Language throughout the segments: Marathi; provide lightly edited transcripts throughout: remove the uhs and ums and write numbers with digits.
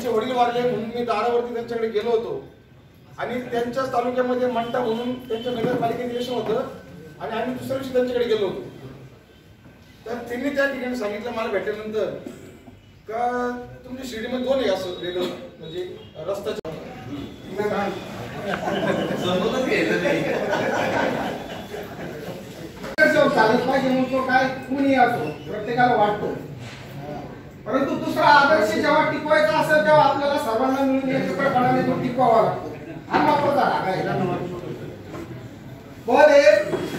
त्यांचे वडील वारले म्हणून मी दारावरती त्यांच्याकडे गेलो होतो आणि त्यांच्याच तालुक्यामध्ये मंटा म्हणून त्यांच्या नगरपालिकेत इलेक्शन होतं आणि आम्ही दुसऱ्या दिवशी त्यांच्याकडे गेलो होतो. तर त्यांनी त्या ठिकाणी सांगितलं मला भेटल्यानंतर का तुमच्या शिर्डीमध्ये 2 आहे असं वेगळं म्हणजे रस्त्याच्या चालत पाहिजे म्हणतो काय कुणी असो प्रत्येकाला वाटतो, परंतु दुसरा आदर्श जेव्हा टिकवायचा असेल तेव्हा आपल्याला सर्वांना मिळून एकत्रपणाने तो टिकवावा लागतो. हा महत्वाचा भाग आहे.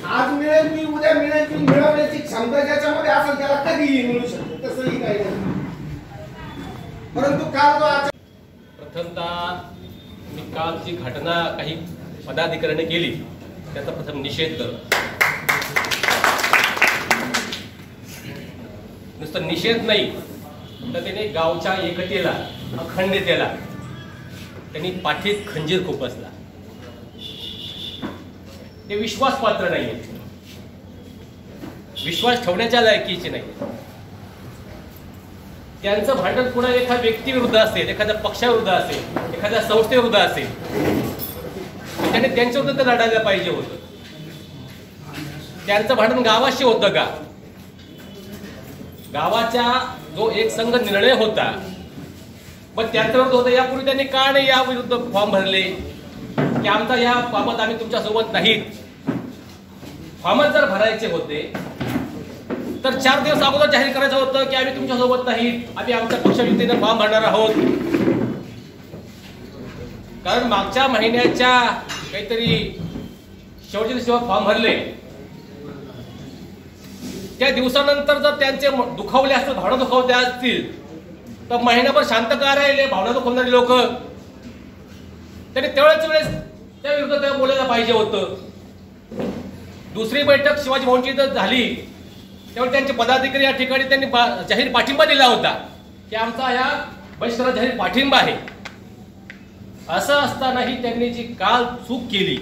आज मिळेल मी उद्या मिळेल मी मिळवण्याची क्षमता ज्याच्यामध्ये असेल त्याला कधीही मिळू शकते, तसंही काही नाही. परंतु काल जो प्रथमतः मी काल जी घटना काही पदाधिकाऱ्यांनी केली त्याचा प्रथम निषेध करतो. नुसतं निषेध नाही तर त्याने गावच्या एकतेला अखंडतेला त्यांनी पाठीत खंजीर खुपसला. ते विश्वास पात्र नाहीये, विश्वास ठेवण्याच्या लायकीचे नाही. त्यांचं भांडण पुन्हा एखाद्या व्यक्तीविरुद्ध असेल, एखाद्या पक्षाविरुद्ध असेल, एखाद्या संस्थेविरुद्ध असेल, त्याने त्यांच्या विरुद्ध लढायला पाहिजे होतं. त्यांचं भांडण गावाशी होतं का? गावाचा जो एक संघ निर्णय होता पण त्याच्यावर होता, यापूर्वी त्यांनी का नाही या विरुद्ध फॉर्म भरले की आमचा या बाबत आम्ही तुमच्या सोबत नाहीत. फॉर्म जर भरायचे होते तर 4 दिवस अगोदर जाहीर करायचं होतं की आम्ही तुमच्या सोबत नाहीत, आम्ही आमच्या पक्षायुतीने फॉर्म भरणार आहोत. कारण मागच्या महिन्याच्या काहीतरी शेवटच्या दिवशी फॉर्म भरले त्या दिवसानंतर जर त्यांचे दुखावले असतील, भावना दुखावल्या असतील तर महिनाभर शांत का राहिले? भावना दुखवणारी लोक त्यांनी तेवढ्याच वेळेस त्या विरुद्ध बोलायला पाहिजे होतं. दुसरी बैठक शिवाजी भाऊंची जर झाली तेव्हा त्यांचे पदाधिकारी या ठिकाणी त्यांनी जाहीर पाठिंबा दिला होता की आमचा या बहिष्काराला जाहीर पाठिंबा आहे. असं असतानाही त्यांनी जी काल चूक केली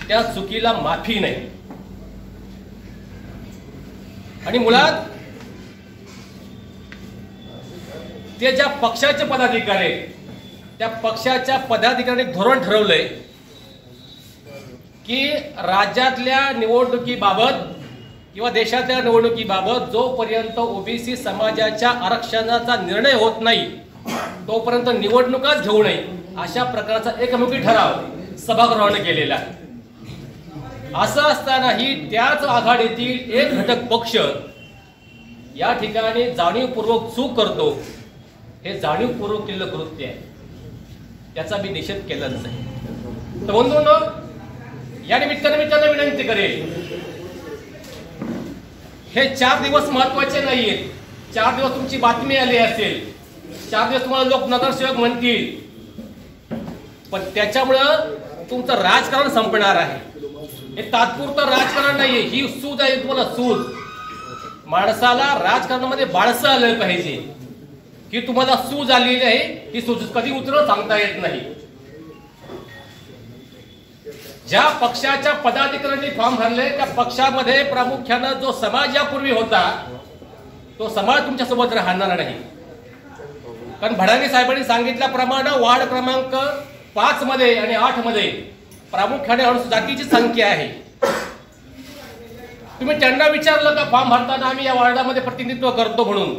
त्या चुकीला माफी नाही. आणि मुळात ते ज्या पक्षाचे पदाधिकारी त्या पक्षाच्या पदाधिकाऱ्यांनी धोरण ठरवलंय की राज्यातल्या निवडणुकीबाबत किंवा देशातल्या निवडणुकीबाबत जोपर्यंत ओबीसी समाजाच्या आरक्षणाचा निर्णय होत नाही तोपर्यंत निवडणुकाच घेऊ नये अशा प्रकारचा एकमुखी ठराव सभागृहाने केलेला आहे. असं असतानाही त्याच आघाडीतील एक घटक पक्ष या ठिकाणी जाणीवपूर्वक चूक करतो. हे जाणीवपूर्वक केलेलं कृत्य आहे, त्याचा मी निषेध केलाच नाही. तर बंधूंनो, या निमित्ताने मी त्यांना विनंती करेन, हे 4 दिवस महत्वाचे नाहीयेत. 4 दिवस तुमची बातमी आली असेल, 4 दिवस तुम्हाला लोक नगरसेवक म्हणतील, पण त्याच्यामुळं तुमचं राजकारण संपणार आहे. हे तात्पुरतं राजकारण नाहीये, ही सूज आहे तुम्हाला सूज. माणसाला राजकारणामध्ये बाळसं आलं पाहिजे की तुम्हाला सूज आलेली आहे, ही सूज कधी उतरव सांगता येत नाही. ज्या पक्षाच्या पदाधिकाऱ्यांनी फॉर्म भरले त्या पक्षामध्ये प्रामुख्यानं जो समाज यापूर्वी होता तो समाज तुमच्या सोबत राहणार नाही. कारण भडांगे साहेबांनी सांगितल्याप्रमाणे वार्ड क्रमांक 5 मध्ये आणि 8 मध्ये प्रामुख्याने अनुसूचित जातीची संख्या आहे. तुम्ही त्यांना विचारलं का फॉर्म भरताना आम्ही या वार्डामध्ये प्रतिनिधित्व करतो म्हणून?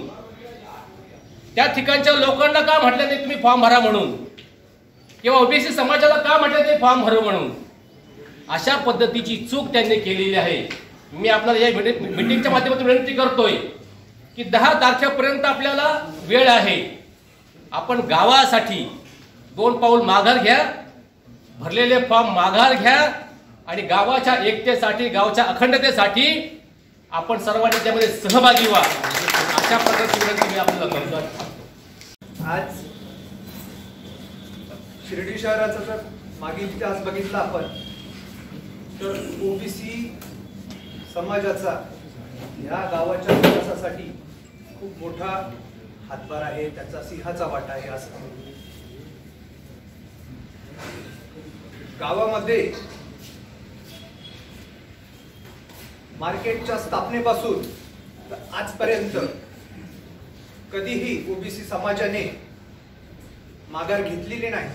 त्या ठिकाणच्या लोकांना का म्हटलं नाही तुम्ही फॉर्म भरा म्हणून, किंवा ओबीसी समाजाला का म्हटलं नाही फॉर्म भरू म्हणून? अशा पद्धतीची चूक त्यांनी केलेली आहे. मी आपल्याला या मीटिंगच्या माध्यमातून विनंती करतोय की 10 तारखेपर्यंत आपल्याला वेळ आहे. आपण गावासाठी 2 पाऊल माघार घ्या, भरलेले फॉर्म माघार घ्या आणि गावाच्या एकतेसाठी, गावच्या अखंडतेसाठी आपण सर्वांनी त्यामध्ये सहभागी व्हा. अशा प्रकारची विनंती मी आपल्याला करतो. आज शिर्डी शहराचा जर मागील इतिहास बघितला आपण तर ओबीसी समाजाचा या गावाच्या विकासासाठी खूप मोठा हातभार आहे, त्याचा सिंहाचा वाटा आहे. असं गावामध्ये मार्केटच्या स्थापनेपासून आजपर्यंत कधीही ओबीसी समाजाने माघार घेतलेली नाही.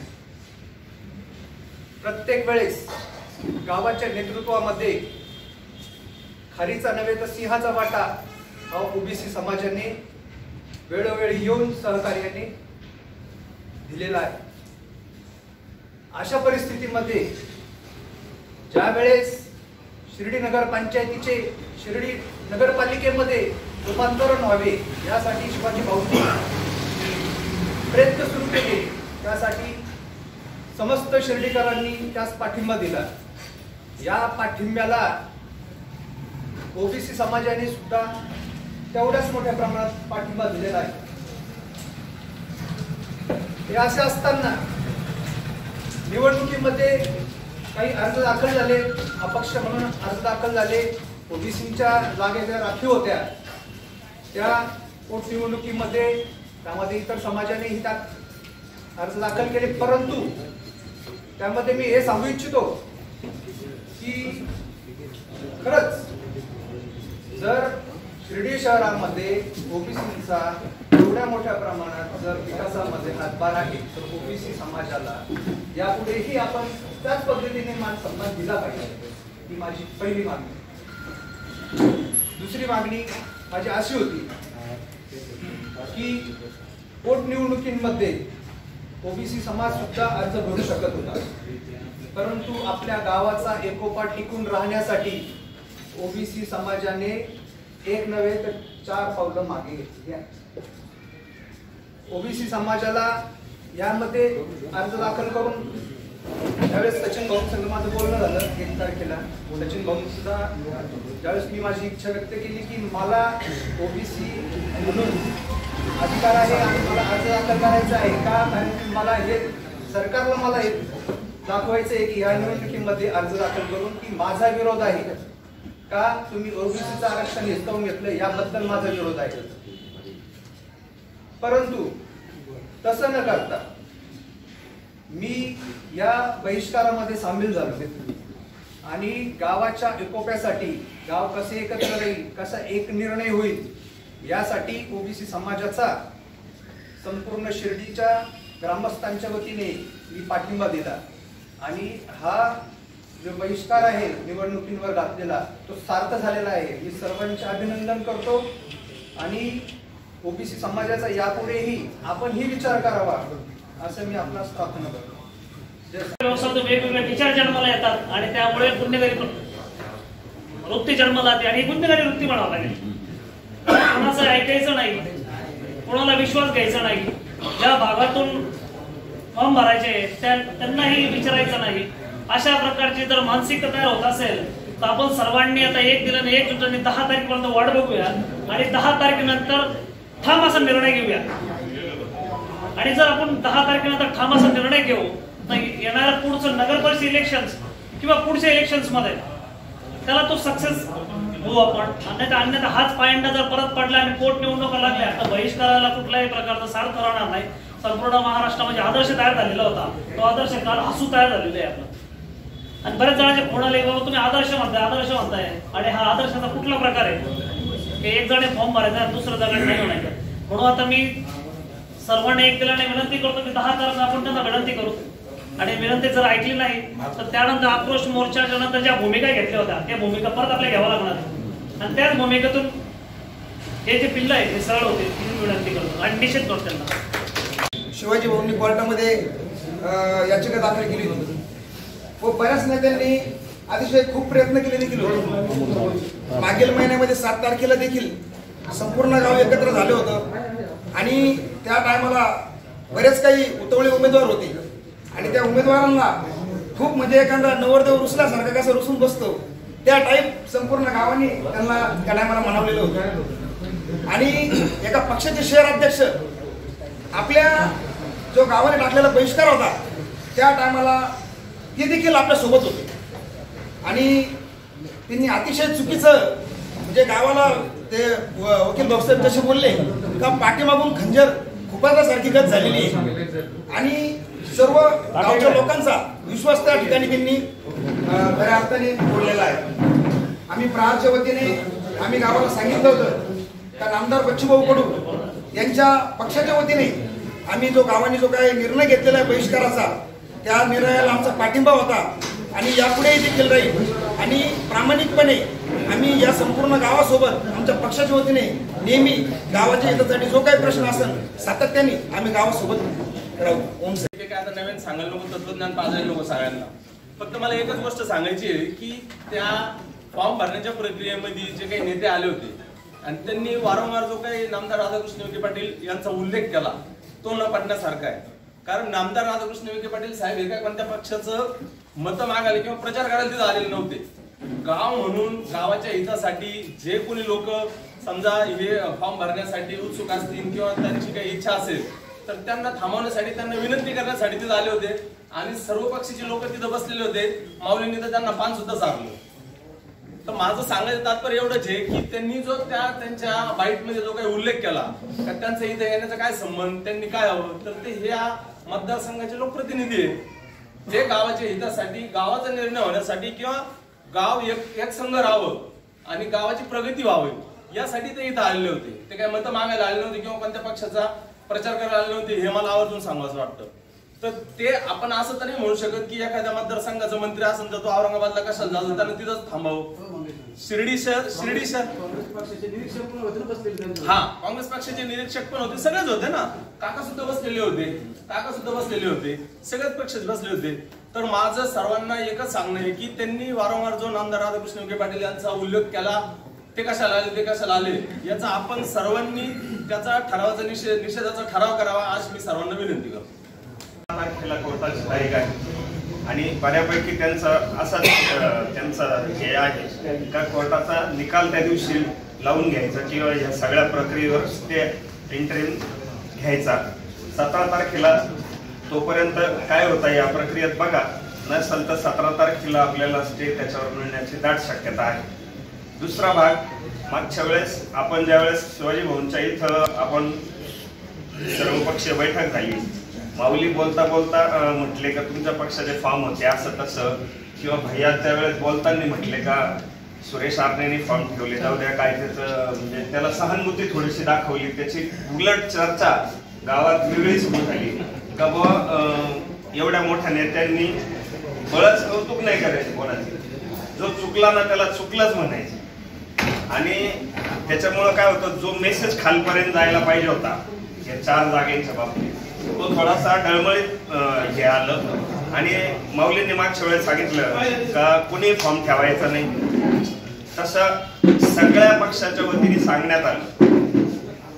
प्रत्येक वेळेस गावाच्या नेतृत्वामध्ये खारीचा नव्हे तर सिंहाचा वाटा हा ओबीसी समाजाने वेळोवेळी येऊन सहकार्याने दिलेला आहे. अशा परिस्थितीमध्ये ज्या वेळेस शिर्डी नगर पंचायतीचे शिर्डी नगरपालिकेमध्ये रूपांतरण व्हावे यासाठी शिवाजी भाऊंनी प्रयत्न सुरू केले, त्यासाठी समस्त शिर्डीकरांनी त्यास पाठिंबा दिला. या पाठिंब्याला ओबीसी समाजाने सुद्धा तेवढ्याच मोठ्या प्रमाणात पाठिंबा दिलेला आहे. हे असे असताना निवडणुकीमध्ये काही अर्ज दाखल झाले, अपक्ष म्हणून अर्ज दाखल झाले, ओबीसीच्या जागा ज्या राखीव होत्या त्या पोटनिवडणुकीमध्ये त्यामध्ये इतर समाजानेही त्यात अर्ज दाखल केले. परंतु त्यामध्ये मी हे सांगू इच्छितो की खरंच जर शिर्डी शहरामध्ये ओबीसीचा एवढ्या मोठ्या प्रमाणात जर विकासामध्ये हातभार आहे तर ओबीसी समाजाला यापुढेही आपण त्याच पद्धतीने मान सन्मान दिला पाहिजे. ही माझी पहिली मागणी. दुसरी मागणी माझी अशी होती की पोटनिवडणुकीमध्ये ओबीसी समाज सुद्धा अर्ज भरू शकत होता, परंतु आपल्या गावाचा एकोपा टिकून राहण्यासाठी ओबीसी समाजाने एक नव्हे तर 4 पावलं मागे घेतली. ओबीसी समाजाला यामध्ये अर्ज दाखल करून त्यावेळेस सचिन भाऊ संघ माझं बोलणं झालं 1 तारखेला. सचिन भाऊ सुद्धा ज्यावेळेस मी माझी इच्छा व्यक्त केली की मला ओबीसी म्हणून अधिकार आहे आणि मला अर्ज दाखल करायचा आहे का, कारण मला हे सरकारला मला हे दाखवायचं आहे की या निवडणुकीमध्ये अर्ज दाखल करून की माझा विरोध आहे का, तुम्ही ओबीसीचं आरक्षण हिसकावून घेतलं याबद्दल माझा विरोध आहे. परंतु तसं न करता मी या बहिष्कारामध्ये सामील झालो आणि गावाच्या एकोप्यासाठी गाव कसे एकत्र राहील, कसा एक निर्णय होईल यासाठी ओबीसी समाजाचा संपूर्ण शिर्डीच्या ग्रामस्थांच्या वतीने मी पाठिंबा दिला आणि हा जो बहिष्कार आहे निवडणुकींवर घातलेला तो सार्थ झालेला आहे. मी सर्वांचे अभिनंदन करतो आणि ओबीसी समाजाचा यापुढेही आपणही विचार करावा असं मी आपणास प्रार्थना करतो. व्यवसायात वेगवेगळे विचार जन्माला येतात आणि त्यामुळे गुन्हेगारी वृत्ती जन्माला येते आणि गुन्हेगारी वृत्ती म्हणावं लागेल. कोणाचं ऐकायचं नाही, कोणाला विश्वास घ्यायचा नाही, ज्या भागातून फॉर्म भरायचे त्यांनाही विचारायचं नाही. अशा प्रकारची जर मानसिकता तयार होत असेल तर आपण सर्वांनी आता 1 दिनाने 1 जुटाने 10 तारखेपर्यंत वाट बघूया आणि 10 तारखेनंतर ठाम असा निर्णय घेऊया. आणि जर आपण 10 तारखेनंतर ठाम असा निर्णय घेऊ तर येणाऱ्या पुढचं नगरपरिषद इलेक्शन्स किंवा पुढच्या इलेक्शन्स मध्ये त्याला तो सक्सेस होऊ आपण. अन्यथा हाच पायंडा जर परत पडला आणि पोटनिवडणुका लागल्या तर बहिष्काराला कुठल्याही प्रकारचा सार्थ राहणार नाही. संपूर्ण महाराष्ट्रामध्ये आदर्श तयार झालेला होता, तो आदर्श काल हसू तयार झालेला आहे आपला. आणि बरेच जणांचे फोन आले बाबा तुम्ही आदर्श म्हणताय आणि हा आदर्शाचा कुठला प्रकार आहे की एक जण फॉर्म भरायचा आणि दुसरं जण नाही म्हणायचं. म्हणून आता मी सर्वांना एक दिलाने विनंती करतो की 10 तारखेला आपण त्यांना विनंती करू आणि विनंती जर ऐकली नाही तर त्यानंतर आक्रोश मोर्चाच्या नंतर ज्या भूमिका घेतल्या होत्या त्या भूमिका परत आपल्या घ्याव्या लागणार आणि त्याच भूमिकेतून हे जे पिल्ल आहे हे सरळ होते ही विनंती करतो आणि निषेध करतो त्यांना. शिवाजी भाऊंनी कोर्टामध्ये याचिका दाखल केली होती व बऱ्याच नेत्यांनी अतिशय खूप प्रयत्न केले देखील होते. मागील महिन्यामध्ये 7 तारखेला देखील संपूर्ण गाव एकत्र झाले होतं आणि त्या टायमाला बरेच काही उतवळे उमेदवार होते आणि त्या उमेदवारांना खूप म्हणजे एखादा नवरदेव रुसल्यासारखं कसं रुसून बसतो त्या टाईप संपूर्ण गावांनी त्यांना त्या टायमाला मनवलेलं होतं. आणि एका पक्षाचे शहर अध्यक्ष आपल्या जो गावाने टाकलेला बहिष्कार होता त्या टायमाला ते देखील आपल्या सोबत होते आणि त्यांनी अतिशय चुकीचं म्हणजे गावाला ते वकील भाऊसाहेब जसे बोलले का पाठीमागून खंजर खुपासारखी गत झालेली आहे आणि सर्व गावच्या लोकांचा विश्वास त्या ठिकाणी त्यांनी खऱ्या अर्थाने बोललेला आहे. आम्ही प्रहारच्या वतीने आम्ही गावाला सांगितलं होतं का नामदार बच्चूभाऊ कडू यांच्या पक्षाच्या वतीने आम्ही जो गावाने जो काही निर्णय घेतलेला आहे बहिष्काराचा, त्या निर्णयाला आमचा पाठिंबा होता आणि यापुढेही देखील राहील. आणि प्रामाणिकपणे आम्ही या संपूर्ण गावासोबत आमच्या पक्षाच्या वतीने नेहमी गावाच्या हितासाठी जो काही प्रश्न असेल सातत्याने आम्ही गावासोबत राहू. ओम ते काय आता नवीन सांगायला नको, तत्वज्ञान पाजायला नको सगळ्यांना. फक्त मला एकच गोष्ट सांगायची आहे की त्या फॉर्म भरण्याच्या प्रक्रियेमध्ये जे काही नेते आले होते आणि त्यांनी वारंवार जो काही नामदार राधाकृष्ण विखे पाटील यांचा उल्लेख केला तो न पटण्यासारखा आहे. कारण नामदार राधाकृष्ण विखे पाटील साहेब हे काय कोणत्या पक्षाचं मतं मागायला किंवा प्रचार करायला तिथं आलेले नव्हते. गाव म्हणून गावाच्या हितासाठी जे कोणी लोक समजा हे फॉर्म भरण्यासाठी उत्सुक असतील किंवा त्यांची काही इच्छा असेल तर त्यांना थांबवण्यासाठी, त्यांना विनंती करण्यासाठी तिथे आले होते आणि सर्व पक्षाचे लोक तिथं बसलेले होते. माऊलींनी तर त्यांना पान सुद्धा चारलं. तर माझं सांगायचं तात्पर्य एवढंच आहे की त्यांनी जो त्यांच्या बाईटमध्ये जो काही उल्लेख केला तर त्यांचा इथे येण्याचा काय संबंध, त्यांनी काय हवं, तर ते ह्या मतदारसंघाचे लोकप्रतिनिधी आहेत. ते गावाच्या हितासाठी, गावाचा निर्णय होण्यासाठी किंवा गाव एक संघ राहावं आणि गावाची प्रगती व्हावी यासाठी ते इथं आलेले होते. ते काय मतं मागायला आले नव्हते किंवा कोणत्या पक्षाचा प्रचार करायला आले नव्हते. हे मला आवर्जून सांगायचं वाटतं. तर ते आपण असं तर नाही म्हणू शकत की एखाद्या मतदारसंघाचा मंत्री असेल तर तो औरंगाबादला कशाला जातो, त्यानं तिथंच थांबावं. शिर्डी शहर हा काँग्रेस पक्षाचे निरीक्षक पण होते, सगळेच होते ना. काका सुद्धा बसलेले होते, सगळेच पक्ष बसले होते. तर माझं सर्वांना एकच सांगणं आहे की त्यांनी वारंवार जो नामदार राधाकृष्ण विखे पाटील यांचा उल्लेख केला ते कशाला आले याचा आपण सर्वांनी त्याचा ठरावाचा निषेधाचा ठराव करावा आज मी सर्वांना विनंती करतो. तारखेला कोर्टाची तारीख आहे आणि बऱ्यापैकी त्यांचा हे आहे का कोर्टाचा निकाल त्या दिवशी लावून घ्यायचा किंवा या सगळ्या प्रक्रियेवर स्टे इंटरिम घ्यायचा. 17 तारखेला तोपर्यंत काय होता या प्रक्रियेत बघा, नसेल तर 17 तारखेला आपल्याला स्टे त्याच्यावर मिळण्याची दाट शक्यता आहे. दुसरा भाग, मागच्या वेळेस आपण ज्यावेळेस शिवाजी भवनच्या इथं आपण सर्वपक्षीय बैठक झाली, माऊली बोलता म्हटले का तुमच्या पक्षाचे फॉर्म होते असं तसं, किंवा भैया त्यावेळेस बोलताना म्हटले का सुरेश आर्नेनी फॉर्म ठेवले, जाऊ द्या काय त्याचं म्हणजे त्याला सहानुभूती थोडीशी दाखवली. त्याची उलट चर्चा गावात वेगळी सुरू झाली का बुवा एवढ्या मोठ्या नेत्यांनी बळच कौतुक नाही करायचे कोणाचे, जो चुकला ना त्याला चुकलंच म्हणायचे. आणि त्याच्यामुळं काय होतं, जो मेसेज खालपर्यंत जायला पाहिजे होता या 4 जागेच्या बाबतीत तो थोडासा डळमळीत हे आलं. आणि माऊलींनी मागच्या वेळेस सांगितलं का कुणी फॉर्म ठेवायचा नाही, तसं सगळ्या पक्षाच्या वतीने सांगण्यात आलं.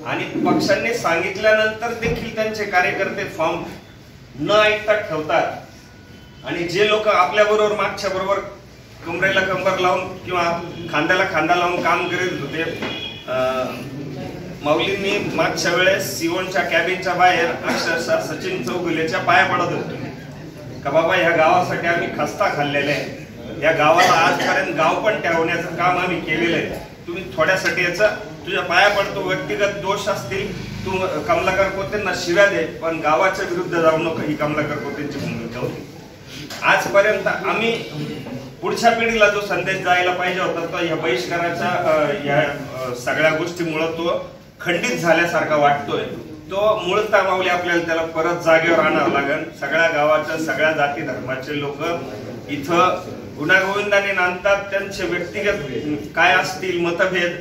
आणि पक्षांनी सांगितल्यानंतर देखील त्यांचे कार्यकर्ते फॉर्म न ऐकता ठेवतात. आणि जे लोक आपल्या बरोबर मागच्या बरोबर कमरेला कंबर लावून किंवा खांद्याला खांदा लावून काम करीत होते, माऊलींनी मागच्या वेळेस सिओनच्या कॅबिनच्या बाहेर अक्षरशः सचिन चौगुलेच्या पाया पडत होते का बाबा ह्या गावासाठी आम्ही खस्ता खाल्लेला आहे, या गावाला आजपर्यंत गाव पण ठेवण्याचं काम आम्ही केलेलं आहे, तुम्ही थोड्यासाठी याचं तुझ्या पाया पडतो, व्यक्तिगत दोष असतील तू कमलाकर कोतेंना शिव्या दे पण गावाच्या विरुद्ध जाऊ नको, ही कमलाकर कोतेंची भूमिका होती. आजपर्यंत आम्ही पुढच्या पिढीला जो संदेश जायला पाहिजे होता तो या बहिष्काराच्या या सगळ्या गोष्टीमुळे तो खंडित झाल्यासारखा वाटतोय. तो मूळता माऊली आपल्याला त्याला परत जागेवर आणावं लागेल. सगळ्या गावाच्या सगळ्या जाती धर्माचे लोक इथं गुण्यागोविंदाने नांदतात, त्यांचे व्यक्तिगत काय असतील मतभेद